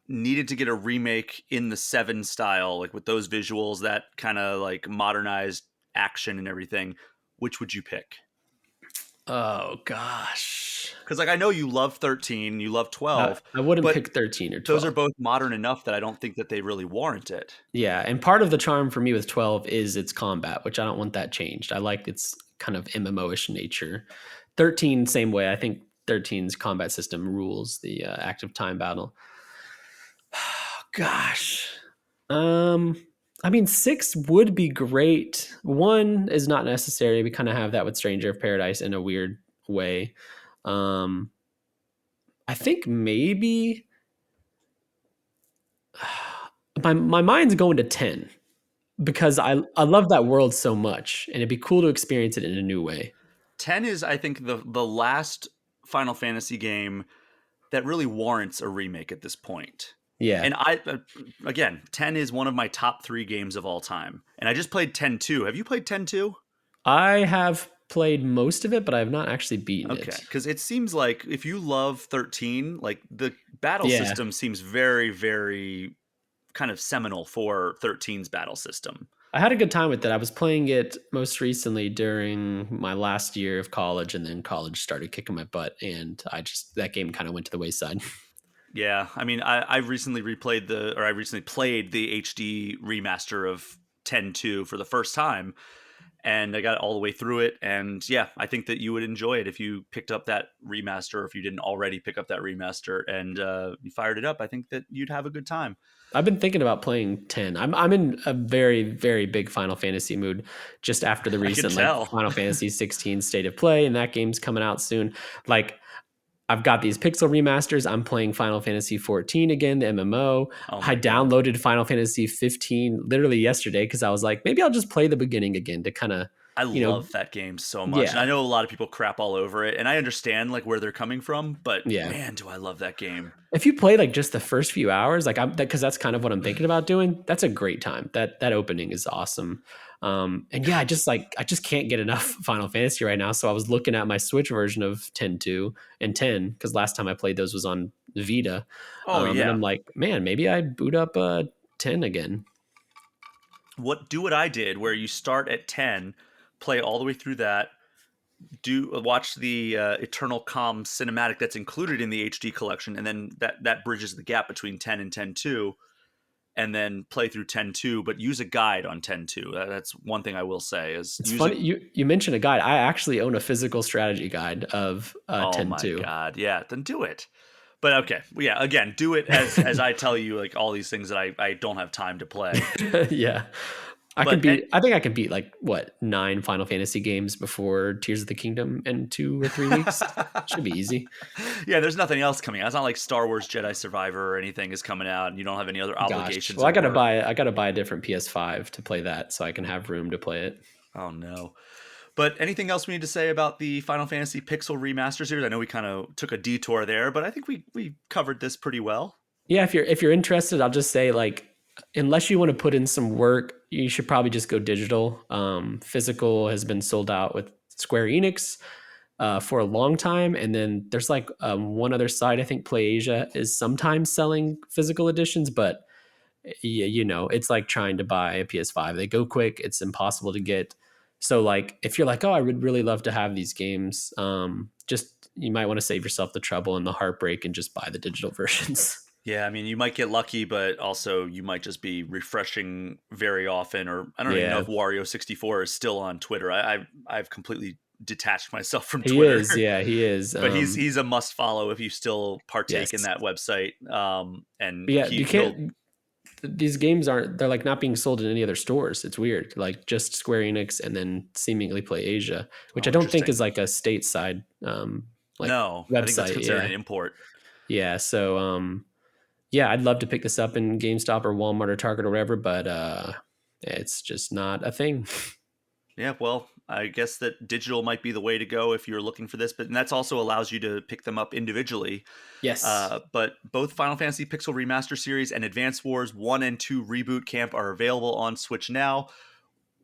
needed to get a remake in the 7 style, like with those visuals, that kind of like modernized action and everything, which would you pick? Oh gosh. Because like I know you love 13, you love I, 12, I wouldn't but pick 13 or those are 12. both modern enough that I don't think that they really warrant it. Yeah, and part of the charm for me with 12 is its combat, which I don't want that changed. I like its kind of MMO-ish nature. 13, same way. I think 13's combat system rules the active time battle. Gosh. Um, I mean, 6 would be great. 1 is not necessary. We kind of have that with Stranger of Paradise in a weird way. Um, I think maybe my mind's going to 10 because I love that world so much, and it'd be cool to experience it in a new way. 10 is, I think, the last Final Fantasy game that really warrants a remake at this point. Yeah, And again, 10 is one of my top 3 games of all time. And I just played 10 2. Have you played 10 2? I have played most of it, but I have not actually beaten Okay, it. because it seems like if you love 13, like the battle Yeah, system seems very, very kind of seminal for 13's battle system. I had a good time with it. I was playing it most recently during my last year of college, and then college started kicking my butt, and that game kind of went to the wayside. Yeah, I mean, I recently I recently played the HD remaster of 10-2 for the first time, and I got all the way through it. And yeah, I think that you would enjoy it if you picked up that remaster, or if you didn't already pick up that remaster and you fired it up. I think that you'd have a good time. I've been thinking about playing 10. I'm in a very, very big Final Fantasy mood just after the I can recent like tell. Final Fantasy 16 State of Play, and that game's coming out soon. Like I've got these pixel remasters. I'm playing Final Fantasy 14 again, the MMO. Oh I my god, downloaded Final Fantasy 15 literally yesterday because I was like, maybe I'll just play the beginning again to kind of, I you know, love that game so much, and I yeah, know a lot of people crap all over it, and I understand like where they're coming from, but yeah. man, do I love that game. If you play like just the first few hours, like I'm because that's kind of what I'm thinking about doing. That's a great time. That opening is awesome. And yeah, I just can't get enough Final Fantasy right now. So I was looking at my Switch version of 10.2 and 10 because last time I played those was on Vita. Oh And yeah, I'm like, man, maybe I boot up 10 again. what I did, where you start at 10, play all the way through that, do watch the Eternal Calm cinematic that's included in the HD collection, and then that bridges the gap between 10 and 10-2, and then play through 10-2, but use a guide on 10-2. That's one thing I will say is It's use a. funny you mentioned a guide. I actually own a physical strategy guide of Oh my 10.2. god, yeah, then do it. But okay, well, yeah, again, do it as I tell you, like all these things that I don't have time to play. Yeah. But I think I can beat like what, 9 Final Fantasy games before Tears of the Kingdom in 2 or 3 weeks. Should be easy. yeah, there's nothing else coming out. It's not like Star Wars Jedi Survivor or anything is coming out, and you don't have any other Gosh. obligations Well, at work. I got to buy a different PS5 to play that so I can have room to play it. Oh no. But anything else we need to say about the Final Fantasy Pixel Remaster series? I know we kind of took a detour there, but I think we covered this pretty well. Yeah, if you're interested, I'll just say like unless you want to put in some work, you should probably just go digital. Physical has been sold out with Square Enix for a long time, and then there's like one other site I think PlayAsia is sometimes selling physical editions, but yeah, you know, it's like trying to buy a PS5. They go quick. It's impossible to get. So like, if you're like, oh, I would really love to have these games, just you might want to save yourself the trouble and the heartbreak and just buy the digital versions. Yeah, I mean, you might get lucky, but also you might just be refreshing very often. Or I don't even know Yeah, if Wario64 is still on Twitter. I've completely detached myself from he Twitter, is. Yeah, he is. but he's a must follow if you still partake in Yes. that website. And But yeah, you he'll. can't. These games aren't. They're like not being sold in any other stores. It's weird. Like just Square Enix and then seemingly PlayAsia, which I Oh, don't think interesting. is like a stateside like No, I think that's website. considered Yeah, an import. yeah. So yeah, I'd love to pick this up in GameStop or Walmart or Target or whatever, but it's just not a thing. Yeah, well, I guess that digital might be the way to go if you're looking for this, but and that's also allows you to pick them up individually. Yes. But both Final Fantasy Pixel Remaster Series and Advance Wars 1 and 2 Reboot Camp are available on Switch now.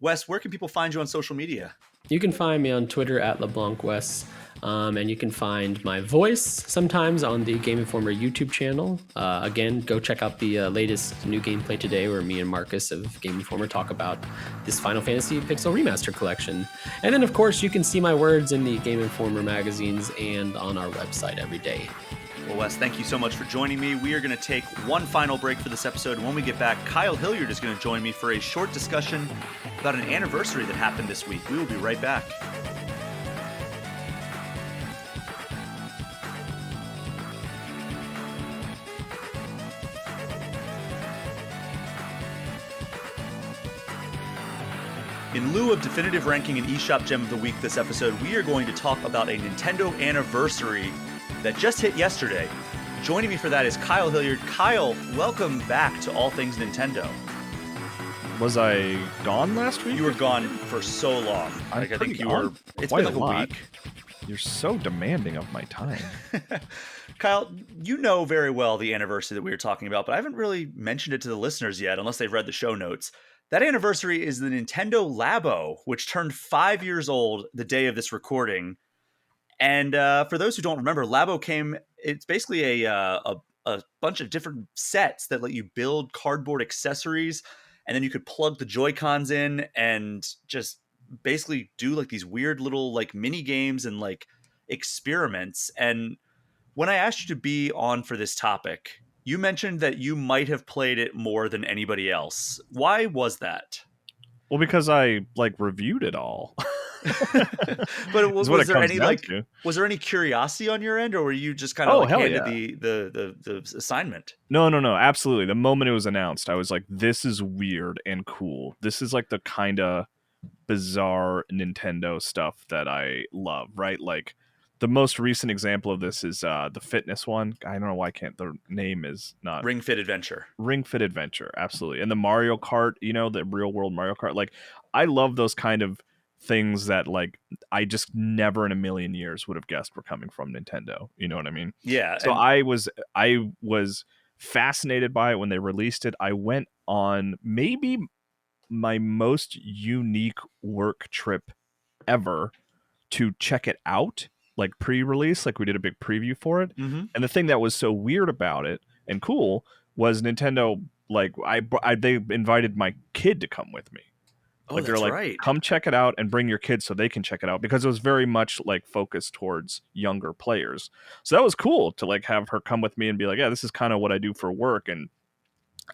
Wes, where can people find you on social media? You can find me on Twitter at LeBlancWest, and you can find my voice sometimes on the Game Informer YouTube channel. Again, go check out the latest new gameplay today where me and Marcus of Game Informer talk about this Final Fantasy Pixel Remaster collection. And then, of course, you can see my words in the Game Informer magazines and on our website every day. Well, Wes, thank you so much for joining me. We are going to take one final break for this episode. And when we get back, Kyle Hilliard is going to join me for a short discussion about an anniversary that happened this week. We will be right back. In lieu of definitive ranking and eShop Gem of the Week this episode, we are going to talk about a Nintendo anniversary that just hit yesterday. Joining me for that is Kyle Hilliard. Kyle, welcome back to All Things Nintendo. Was I gone last week? You were gone for so long. I'm I think pretty you were. gone It's quite been like a lot. week. You're so demanding of my time. Kyle, you know very well the anniversary that we were talking about, but I haven't really mentioned it to the listeners yet, unless they've read the show notes. That anniversary is the Nintendo Labo, which turned 5 years old the day of this recording. And for those who don't remember, Labo came. It's basically a bunch of different sets that let you build cardboard accessories, and then you could plug the Joy-Cons in and just basically do like these weird little like mini games and like experiments. And When I asked you to be on for this topic, you mentioned that you might have played it more than anybody else. Why was that? Well, because I like reviewed it all. But Is what was it there comes any down to. was there any curiosity on your end, or were you just kind of Oh, like hell handed yeah. the assignment? No, no, no, absolutely. The moment it was announced, I was like, this is weird and cool. This is like the kind of bizarre Nintendo stuff that I love, right? Like the most recent example of this is the fitness one. I don't know why I can't the name is not Ring Fit Adventure. Ring Fit Adventure, absolutely. And the Mario Kart, the real world Mario Kart. Like I love those kind of things that like I just never in a million years would have guessed were coming from Nintendo. You know what I mean? Yeah, So and I was fascinated by it when they released it. I went on maybe my most unique work trip ever to check it out, like pre-release, like we did a big preview for it. mhm. And the thing that was so weird about it and cool was Nintendo, like they invited my kid to come with me. Oh, Like they're that's like, right. come check it out and bring your kids so they can check it out, because it was very much like focused towards younger players. So that was cool to like have her come with me and be like, yeah, this is kind of what I do for work. And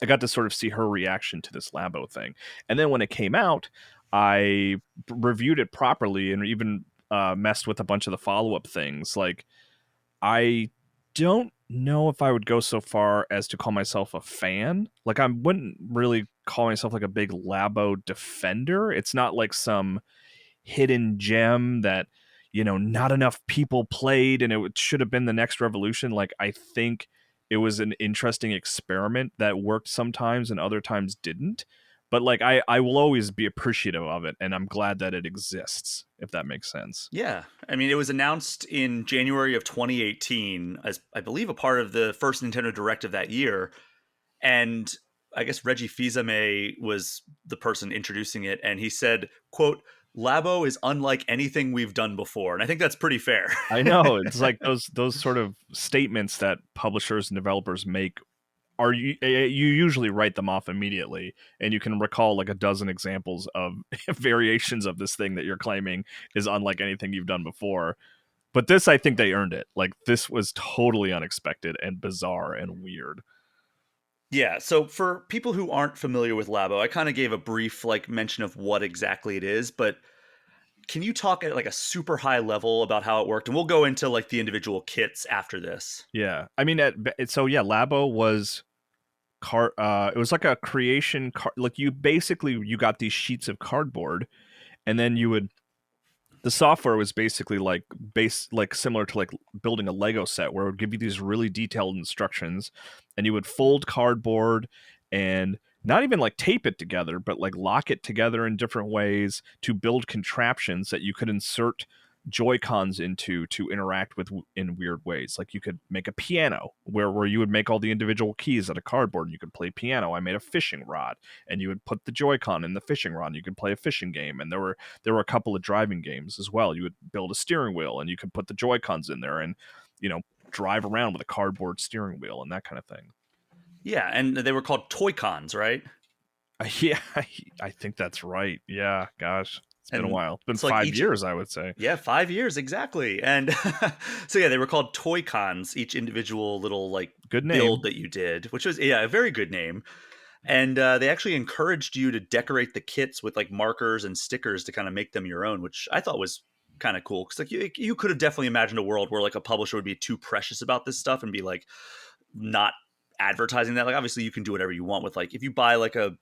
I got to sort of see her reaction to this Labo thing. And then when it came out, I reviewed it properly and even messed with a bunch of the follow-up things. Like I don't know if I would go so far as to call myself a fan. Like I wouldn't really call myself like a big Labo defender. It's not like some hidden gem that not enough people played and should have been the next revolution. Like I think it was an interesting experiment that worked sometimes and other times didn't. But like I will always be appreciative of it, and I'm glad that it exists, if that makes sense. Yeah. I mean, it was announced in January of 2018 as I believe a part of the first Nintendo Direct of that year. And I guess Reggie Fils-Aimé was the person introducing it, and he said, quote, Labo is unlike anything we've done before. And I think that's pretty fair. I know, it's like those sort of statements that publishers and developers make are you usually write them off immediately, and you can recall like a dozen examples of variations of this thing that you're claiming is unlike anything you've done before. But this, I think they earned it. Like this was totally unexpected and bizarre and weird. Yeah, so for people who aren't familiar with Labo, I kind of gave a brief like mention of what exactly it is, but can you talk at like a super high level about how it worked? And we'll go into like the individual kits after this. Yeah, I mean, so yeah, Labo was it was like a creation card. Like you got these sheets of cardboard, and then the software was basically like similar to like building a Lego set, where it would give you these really detailed instructions, and you would fold cardboard and not even like tape it together, but like lock it together in different ways to build contraptions that you could insert Joy-Cons into to interact with in weird ways. Like you could make a piano where you would make all the individual keys out of cardboard and you could play piano. I made a fishing rod, and you would put the Joy-Con in the fishing rod and you could play a fishing game. And there were a couple of driving games as well. You would build a steering wheel and you could put the Joy-Cons in there and drive around with a cardboard steering wheel and that kind of thing. Yeah, and they were called Toy Cons, right? Yeah, I think that's right. Yeah, gosh. It's been a while. It's been it's like 5 years, I would say. Yeah, 5 years, exactly. And so yeah, they were called Toy Cons, each individual little like Good name. build that you did, which was a very good name. And they actually encouraged you to decorate the kits with like markers and stickers to kind of make them your own, which I thought was kind of cool. Because like you could have definitely imagined a world where like a publisher would be too precious about this stuff and be like not advertising that. Like obviously you can do whatever you want with like if you buy like an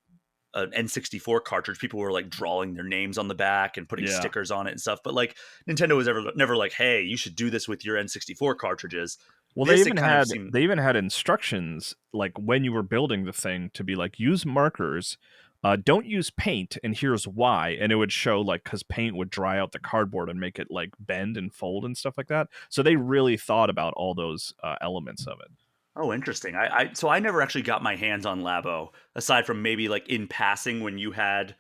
N64 cartridge, people were like drawing their names on the back and putting stickers on it and stuff. But like Nintendo was never like, hey, you should do this with your N64 cartridges. Well, they even had instructions like when you were building the thing to be like use markers, don't use paint, and here's why. And it would show like because paint would dry out the cardboard and make it like bend and fold and stuff like that. So they really thought about all those elements of it. Oh, interesting. So I never actually got my hands on Labo aside from maybe like in passing when you had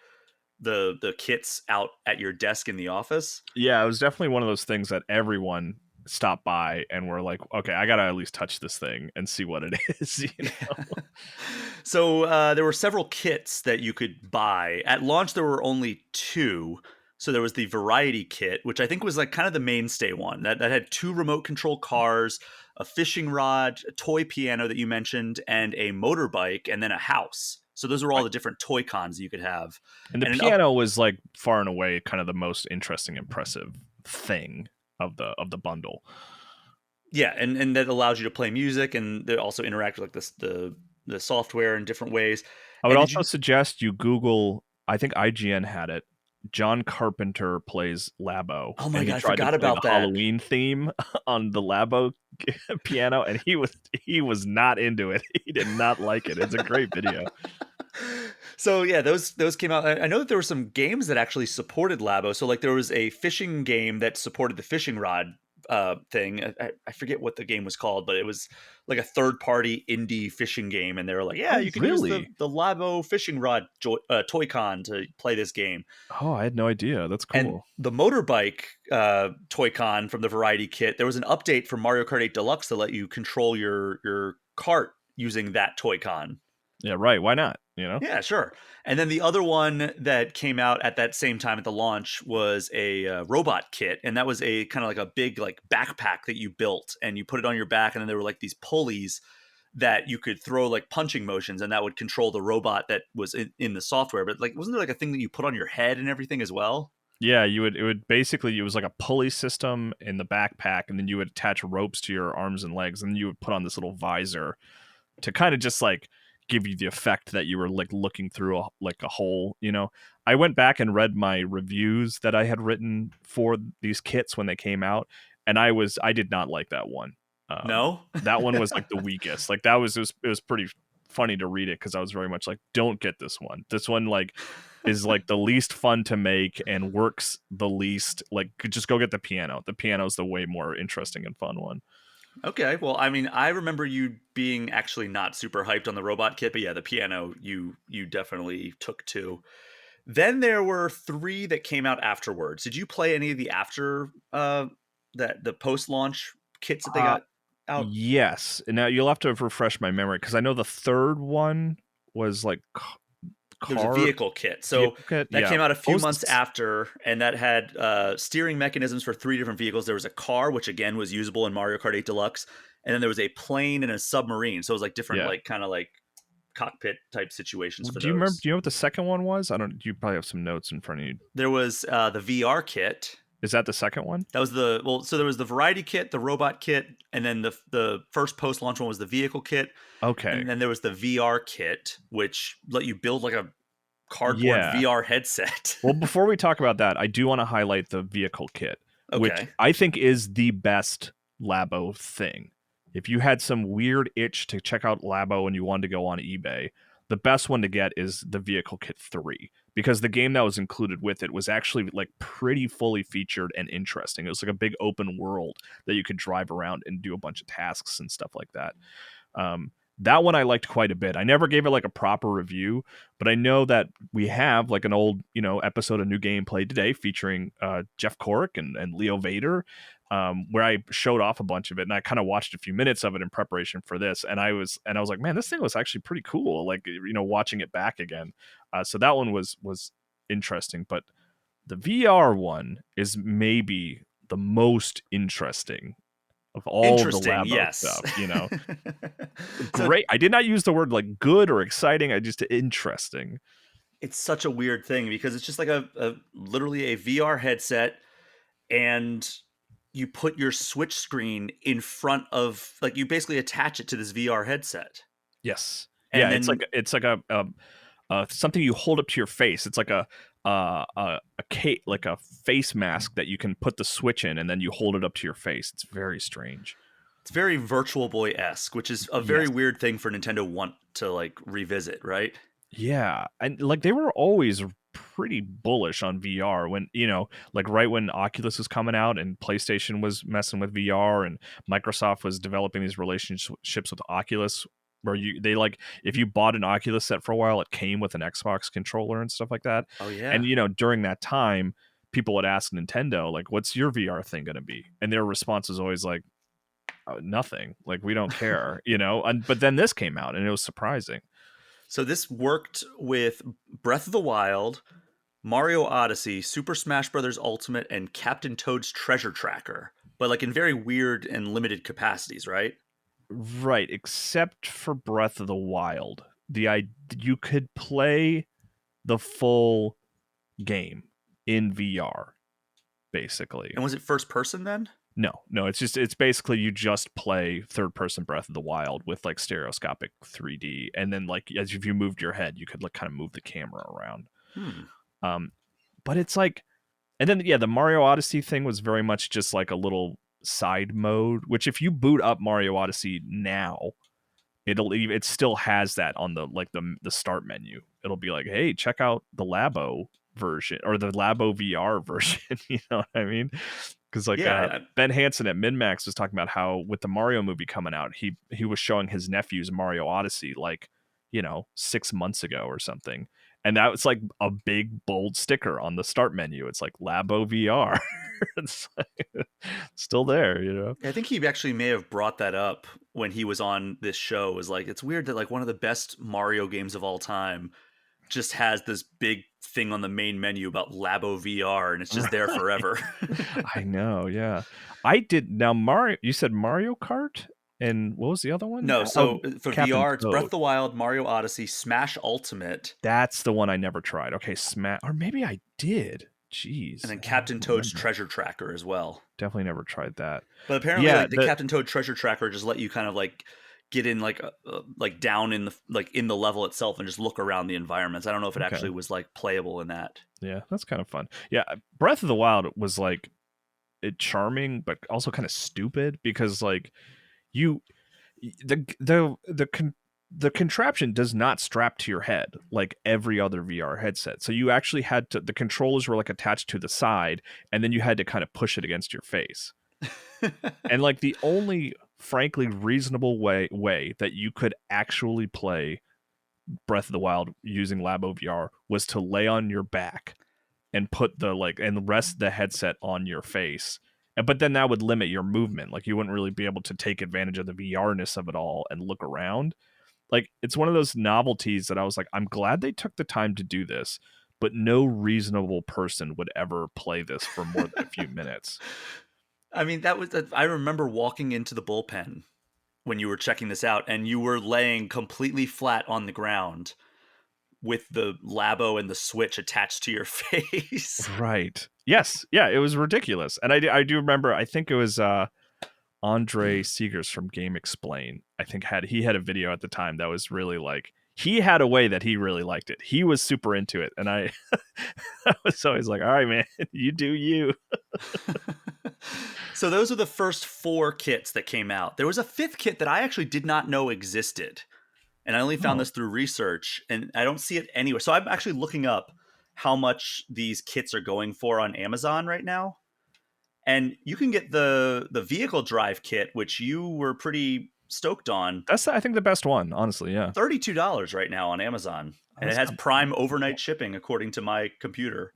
the kits out at your desk in the office. Yeah, it was definitely one of those things that everyone stopped by and were like, okay, I gotta at least touch this thing and see what it is. So there were several kits that you could buy at launch. There were only two. So there was the variety kit, which I think was like kind of the mainstay one that had two remote control cars, a fishing rod, a toy piano that you mentioned, and a motorbike, and then a house. So those are all Right. the different toy cons you could have. And the And an up piano was like far and away kind of the most interesting, impressive thing of the bundle. Yeah, and that allows you to play music, and they also interact with like the software in different ways. I would And did also you? suggest you Google, I think IGN had it. John Carpenter plays Labo, Oh my and he god, I tried to forgot play the about that. Halloween theme on the Labo piano, and he was not into it. He did not like it. It's a great video. So yeah, those came out. I know that there were some games that actually supported Labo. So like there was a fishing game that supported the fishing rod thing. I forget what the game was called, but it was like a third party indie fishing game, and they were like, yeah, Oh, you can use really? the Labo fishing rod Toy-Con to play this game. Oh, I had no idea. That's And cool. the motorbike Toy-Con from the Variety Kit, there was an update for Mario Kart 8 Deluxe to let you control your cart using that Toy-Con. Yeah, right. Why not? You know? Yeah, sure. And then the other one that came out at that same time at the launch was a robot kit, and that was a kind of like a big like backpack that you built, and you put it on your back, and then there were like these pulleys that you could throw like punching motions, and that would control the robot that was in the software. But like, wasn't there like a thing that you put on your head and everything as well? Yeah, it would basically, it was like a pulley system in the backpack, and then you would attach ropes to your arms and legs, and you would put on this little visor to kind of just like give you the effect that you were like looking through like a hole, you know. I went back and read my reviews that I had written for these kits when they came out, and I did not like that one. No. That one was like the weakest. Like that was it was pretty funny to read it, because I was very much like, don't get this one. This one like is like the least fun to make and works the least. Like, just go get the piano. The piano's the way more interesting and fun one. Okay, well, I mean, I remember you being actually not super hyped on the robot kit, but yeah, the piano you definitely took to. Then there were three that came out afterwards. Did you play any of the after that the post launch kits that they Uh, got out? yes. And now you'll have to refresh my memory, because I know the third one was like There's a car vehicle kit. So vehicle kit. that Yeah. came out a few months Those, after, and that had steering mechanisms for three different vehicles. There was a car, which again was usable in Mario Kart 8 Deluxe, and then there was a plane and a submarine. So it was like different, yeah. like kind of like cockpit type situations for Do you remember? those. Do you know what the second one was? I don't. You probably have some notes in front of you. There was the VR kit. Is that the second one? That was the well. So there was the variety kit, the robot kit, and then the first post launch one was the vehicle kit, Okay. and then there was the VR kit, which let you build like a cardboard Yeah. VR headset. Well, before we talk about that, I do want to highlight the vehicle kit, which Okay. I think is the best Labo thing. If you had some weird itch to check out Labo and you wanted to go on eBay, the best one to get is the Vehicle Kit 3, because the game that was included with it was actually like pretty fully featured and interesting. It was like a big open world that you could drive around and do a bunch of tasks and stuff like that. That one I liked quite a bit. I never gave it like a proper review, but I know that we have like an old, episode of New Game Played Today featuring Jeff Corrick and Leo Vader, where I showed off a bunch of it, and I kind of watched a few minutes of it in preparation for this, and I was like, man, this thing was actually pretty cool. Like, watching it back again. So that one was interesting, but the VR one is maybe the most interesting of all the Interesting, Labo yes. stuff. So Great. I did not use the word like good or exciting. I just interesting. it's such a weird thing because it's just like a literally a VR headset, and you put your Switch screen in front of like you basically attach it to this VR headset, Yes. and Yeah. then It's like a something you hold up to your face. It's like like a face mask that you can put the Switch in, and then you hold it up to your face. It's very strange. it's very Virtual Boy esque, which is a very Yes. weird thing for Nintendo want to like revisit, right? Yeah, and like they were always pretty bullish on VR when, like right when Oculus was coming out and PlayStation was messing with VR and Microsoft was developing these relationships with Oculus, where they like, if you bought an Oculus set for a while, it came with an Xbox controller and stuff like that. Oh yeah. And during that time, people would ask Nintendo like, what's your VR thing going to be? And their response was always like, nothing. Like, we don't care. But then this came out and it was surprising. So this worked with Breath of the Wild, Mario Odyssey, Super Smash Bros. Ultimate, and Captain Toad's Treasure Tracker. but like in very weird and limited capacities, right? Right, except for Breath of the Wild. You could play the full game in VR, basically. And was it first person then? No, it's basically you just play third person Breath of the Wild with like stereoscopic 3D, and then like as if you moved your head, you could like kind of move the camera around. Hmm. But it's like, and then the Mario Odyssey thing was very much just like a little side mode, which if you boot up Mario Odyssey now, it still has that on the start menu. It'll be like, hey, check out the Labo version or the Labo VR version. You know what I mean? Because like Ben Hansen at MinMax was talking about how with the Mario movie coming out, he was showing his nephews Mario Odyssey 6 months ago or something. And that was like a big bold sticker on the start menu. It's like Labo VR. It's like, still there, you know? I think he actually may have brought that up when he was on this show. It was like, it's weird that like one of the best Mario games of all time just has this big thing on the main menu about Labo VR, and it's just there forever. I know, yeah. You said Mario Kart? And what was the other one? No, so for Captain VR, it's Toad. Breath of the Wild, Mario Odyssey, Smash Ultimate. That's the one I never tried. Okay, or maybe I did. Jeez. And then Captain Toad's Treasure Tracker as well. Definitely never tried that. But apparently, the Captain Toad Treasure Tracker just let you kind of like get in like down in the level itself and just look around the environments. I don't know if it actually was like playable in that. Yeah, that's kind of fun. Yeah, Breath of the Wild was like charming, but also kind of stupid because like the contraption does not strap to your head like every other VR headset. So you actually had the controllers were like attached to the side, and then you had to kind of push it against your face. And like the only frankly reasonable way that you could actually play Breath of the Wild using Labo VR was to lay on your back and put and rest the headset on your face. But then that would limit your movement. Like you wouldn't really be able to take advantage of the VR-ness of it all and look around. Like it's one of those novelties that I was like, I'm glad they took the time to do this, but no reasonable person would ever play this for more than a few minutes. I mean, I remember walking into the bullpen when you were checking this out, and you were laying completely flat on the ground with the Labo and the Switch attached to your face. Right. Yes. Yeah, it was ridiculous. And I do remember, I think it was Andre Seegers from Game Explain. I think he had a video at the time that was really like, he had a way that he really liked it. He was super into it. And I was always like, all right, man, you do you. So those are the first 4 kits that came out. There was a 5th kit that I actually did not know existed. And I only found this through research, and I don't see it anywhere. So I'm actually looking up how much these kits are going for on Amazon right now. And you can get the vehicle drive kit, which you were pretty stoked on. That's, I think, the best one, honestly, yeah. $32 right now on Amazon. And it has Prime overnight shipping, according to my computer.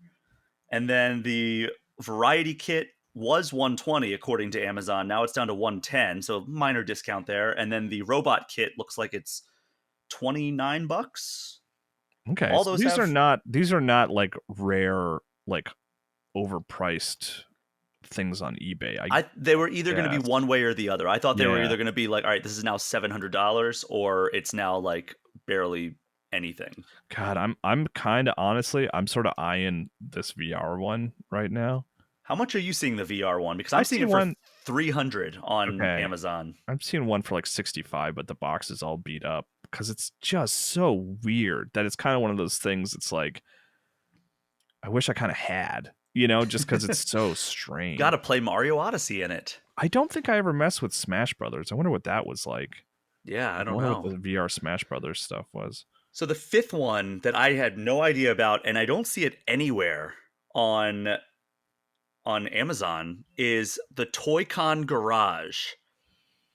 And then the variety kit was $120 according to Amazon. Now it's down to $110, so minor discount there. And then the robot kit looks like it's $29. Okay, all those these are not like rare, like overpriced things on eBay. They were either going to be one way or the other. I thought they were either going to be like, all right, this is now $700, or it's now like barely anything. God, I'm kind of honestly, I'm sort of eyeing this VR one right now. How much are you seeing the VR one? Because I'm seeing it for $300 on Amazon. I'm seeing one for like $65, but the box is all beat up because it's just so weird that it's kind of one of those things. It's like, I wish I kind of had, just because it's so strange. Got to play Mario Odyssey in it. I don't think I ever messed with Smash Brothers. I wonder what that was like. Yeah, I don't know what the VR Smash Brothers stuff was. So the 5th one that I had no idea about, and I don't see it anywhere on Amazon, is the Toy-Con Garage,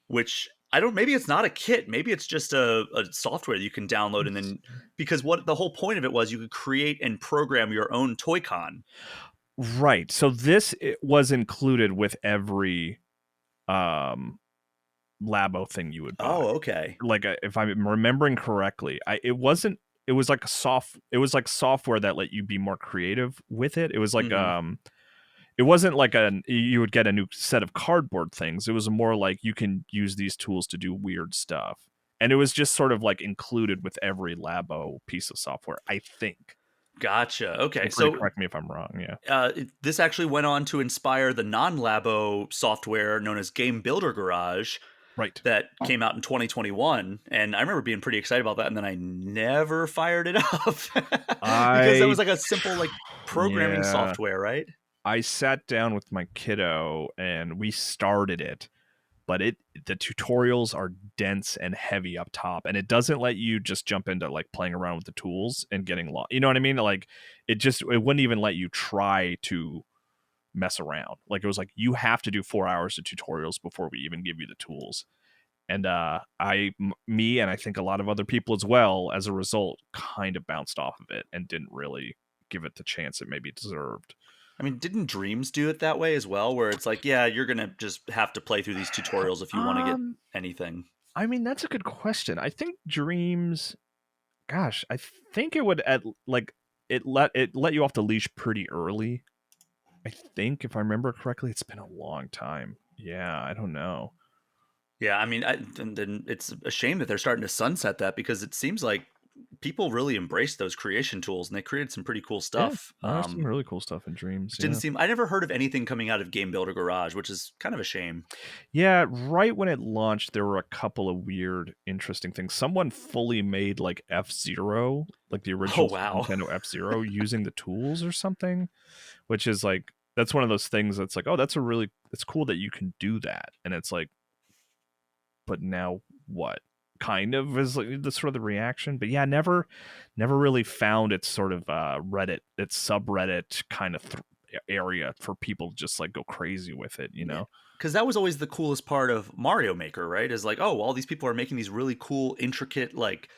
which maybe it's not a kit. Maybe it's just a software that you can download, and then, because what the whole point of it was, you could create and program your own Toy-Con. Right. So this was included with every Labo thing you would buy. Oh, okay. Like if I'm remembering correctly, it was like software that let you be more creative with it. It was like it wasn't like you would get a new set of cardboard things. It was more like you can use these tools to do weird stuff. And it was just sort of like included with every Labo piece of software, I think. Gotcha. Okay, Feel free to so correct me if I'm wrong. Yeah. this actually went on to inspire the non-Labo software known as Game Builder Garage Right. that came out in 2021, and I remember being pretty excited about that, and then I never fired it up because that I was like a simple like programming yeah. software, right? I sat down with my kiddo and we started it, but the tutorials are dense and heavy up top, and it doesn't let you just jump into like playing around with the tools and getting lost. You know what I mean? Like it wouldn't even let you try to mess around. Like it was like you have to do 4 hours of tutorials before we even give you the tools. And me and I think a lot of other people as well, as a result, kind of bounced off of it and didn't really give it the chance it maybe deserved. I mean, didn't Dreams do it that way as well, where it's like, yeah, you're gonna just have to play through these tutorials if you want to get anything? I mean, that's a good question. I think Dreams, gosh, I think it would it let you off the leash pretty early. I think, if I remember correctly, it's been a long time. Yeah, I don't know. Yeah, I mean, then it's a shame that they're starting to sunset that because it seems like people really embraced those creation tools and they created some pretty cool Yeah, stuff. there's some really cool stuff in Dreams. It didn't seem I never heard of anything coming out of Game Builder Garage, which is kind of a shame. Yeah, right when it launched, there were a couple of weird, interesting things. Someone fully made like F-Zero, like the Oh original Super wow. Nintendo F-Zero, using the tools or something, which is like that's one of those things that's like, oh, it's cool that you can do that, and it's like, but now what? Kind of is like the sort of the reaction, but yeah, never really found its sort of Reddit, its subreddit kind of area for people to just like go crazy with it, you Yeah. know? Because that was always the coolest part of Mario Maker, right? Is like, oh, all these people are making these really cool, intricate, like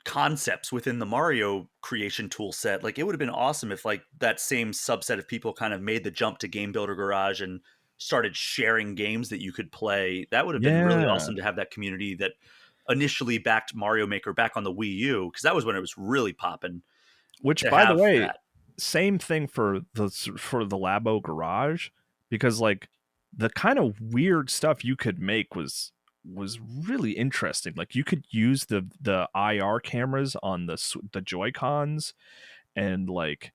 concepts within the Mario creation tool set. Like, it would have been awesome if like that same subset of people kind of made the jump to Game Builder Garage and started sharing games that you could play. That would have been really Yeah, awesome to have that community that initially backed Mario Maker back on the Wii U, because that was when it was really popping, which to by the have way, that. same thing for the Labo Garage, because like the kind of weird stuff you could make was really interesting. Like you could use the IR cameras on the Joy-Cons, and like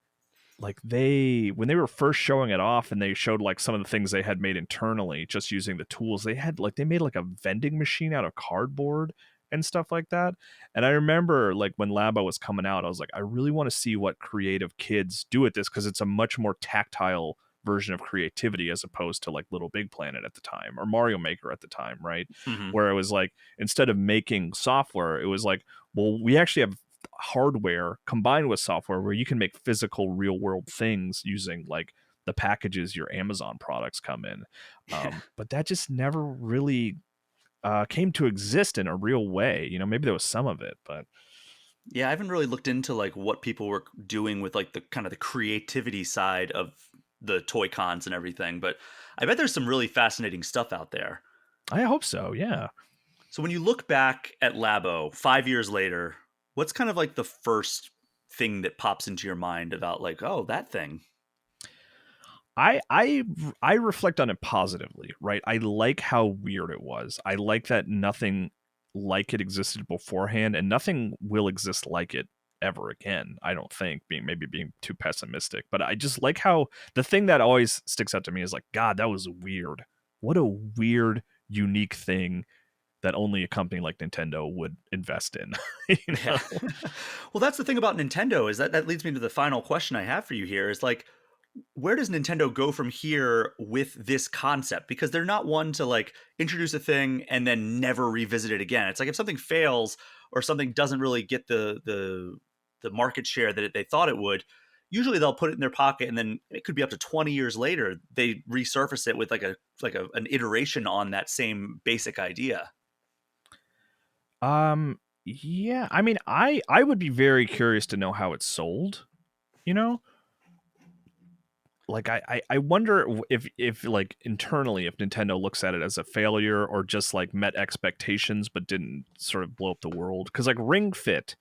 they when they were first showing it off and they showed like some of the things they had made internally just using the tools, they made like a vending machine out of cardboard and stuff like that. And I remember like when Labo was coming out, I was like, I really want to see what creative kids do with this, because it's a much more tactile version of creativity as opposed to like Little Big Planet at the time or Mario Maker at the time, right? Mhm. Where it was like, instead of making software, it was like, well, we actually have hardware combined with software where you can make physical real world things using like the packages your Amazon products come in. But that just never really came to exist in a real way. You know, maybe there was some of it, but Yeah, I haven't really looked into like what people were doing with like the kind of the creativity side of the toy cons and everything, but I bet there's some really fascinating stuff out there. I hope so. Yeah. So when you look back at Labo 5 years later, what's kind of like the first thing that pops into your mind about like, oh, that thing? I reflect on it positively, right? I like how weird it was. I like that nothing like it existed beforehand, and nothing will exist like it ever again. I don't think, being too pessimistic, but I just like how the thing that always sticks out to me is like, God, that was weird. What a weird, unique thing that only a company like Nintendo would invest in. You Yeah. know? Well, that's the thing about Nintendo, is that leads me to the final question I have for you here, is like, where does Nintendo go from here with this concept? Because they're not one to like introduce a thing and then never revisit it again. It's like if something fails or something doesn't really get the market share that they thought it would, usually they'll put it in their pocket, and then it could be up to 20 years later they resurface it with an iteration on that same basic idea. Yeah, I mean, I would be very curious to know how it's sold, you know? Like I wonder if like internally, if Nintendo looks at it as a failure or just like met expectations but didn't sort of blow up the world. Because like Ring Fit,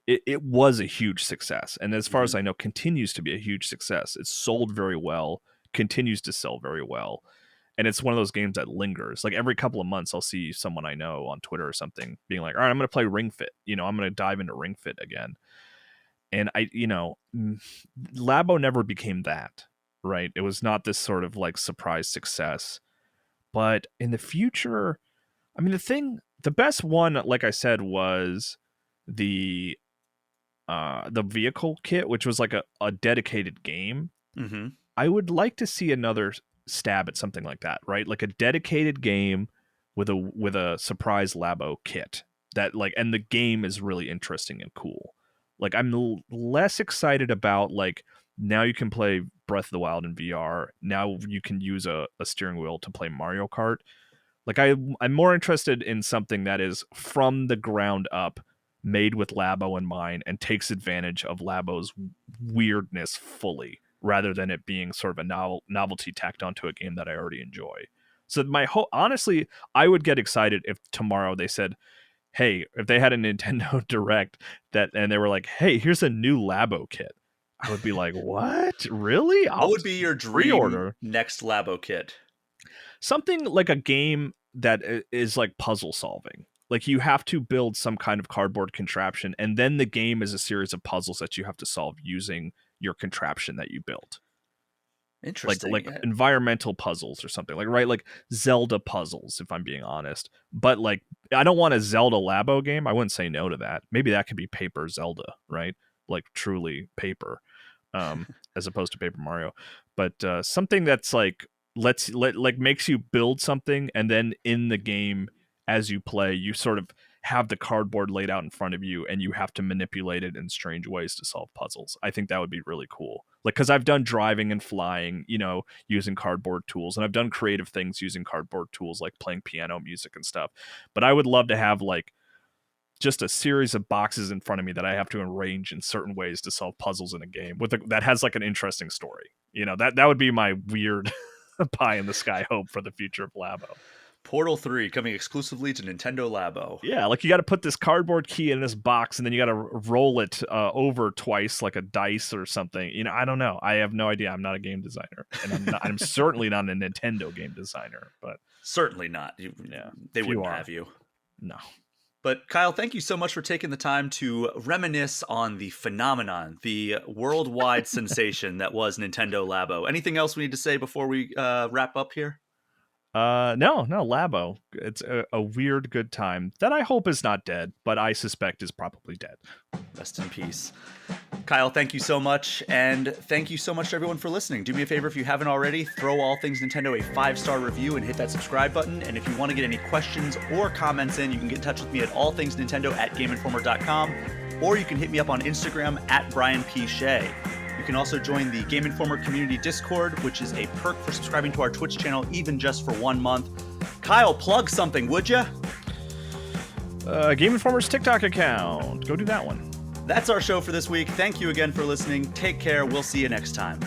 it was a huge success, and as far as Mhm. I know, continues to be a huge success. It's sold very well. continues to sell very well. And it's one of those games that lingers. Like every couple of months, I'll see someone I know on Twitter or something being like, all right, I'm going to play Ring Fit. I'm going to dive into Ring Fit again. And Labo never became that, right? It was not this sort of like surprise success. But in the future, I mean, the best one, like I said, was the vehicle kit, which was like a dedicated game. Mm-hmm. I would like to see another stab at something like that, right? Like a dedicated game with a surprise Labo kit that like, and the game is really interesting and cool. Like I'm less excited about like now you can play Breath of the Wild in VR. Now you can use a steering wheel to play Mario Kart. Like I'm more interested in something that is from the ground up, made with Labo in mind, and takes advantage of Labo's weirdness fully, rather than it being sort of a novelty tacked onto a game that I already enjoy. So honestly, I would get excited if tomorrow they said, hey, if they had a Nintendo Direct and they were like, hey, here's a new Labo kit. I would be like, what? Really? What would be your dream pre-order next Labo kit? Something like a game that is like puzzle solving. Like you have to build some kind of cardboard contraption, and then the game is a series of puzzles that you have to solve using your contraption that you built. Interesting. Like environmental puzzles or something. Like Zelda puzzles, if I'm being honest. But like I don't want a Zelda Labo game. I wouldn't say no to that. Maybe that could be Paper Zelda, right? Like truly paper, as opposed to Paper Mario. But something that's like makes you build something, and then in the game as you play, you sort of have the cardboard laid out in front of you and you have to manipulate it in strange ways to solve puzzles. I think that would be really cool. Like, because I've done driving and flying, using cardboard tools, and I've done creative things using cardboard tools, like playing piano music and stuff. But I would love to have like just a series of boxes in front of me that I have to arrange in certain ways to solve puzzles in a game that has like an interesting story. That would be my weird pie in the sky hope for the future of Labo. Portal 3 coming exclusively to Nintendo Labo. Yeah, like you got to put this cardboard key in this box, and then you got to roll it over twice like a dice or something. I don't know. I have no idea. I'm not a game designer, and I'm certainly not a Nintendo game designer. But certainly not. They wouldn't have you. No. But Kyle, thank you so much for taking the time to reminisce on the phenomenon, the worldwide sensation that was Nintendo Labo. Anything else we need to say before we wrap up here? No, Labo. It's a weird good time that I hope is not dead, but I suspect is probably dead. Rest in peace. Kyle, thank you so much, and thank you so much to everyone for listening. Do me a favor if you haven't already, throw All Things Nintendo a 5-star review and hit that subscribe button. And if you want to get any questions or comments in, you can get in touch with me at allthingsnintendo@GameInformer.com, or you can hit me up on Instagram at Brian P. Shea. You can also join the Game Informer community Discord, which is a perk for subscribing to our Twitch channel, even just for 1 month. Kyle, plug something, would ya? Game Informer's TikTok account. Go do that one. That's our show for this week. Thank you again for listening. Take care. We'll see you next time.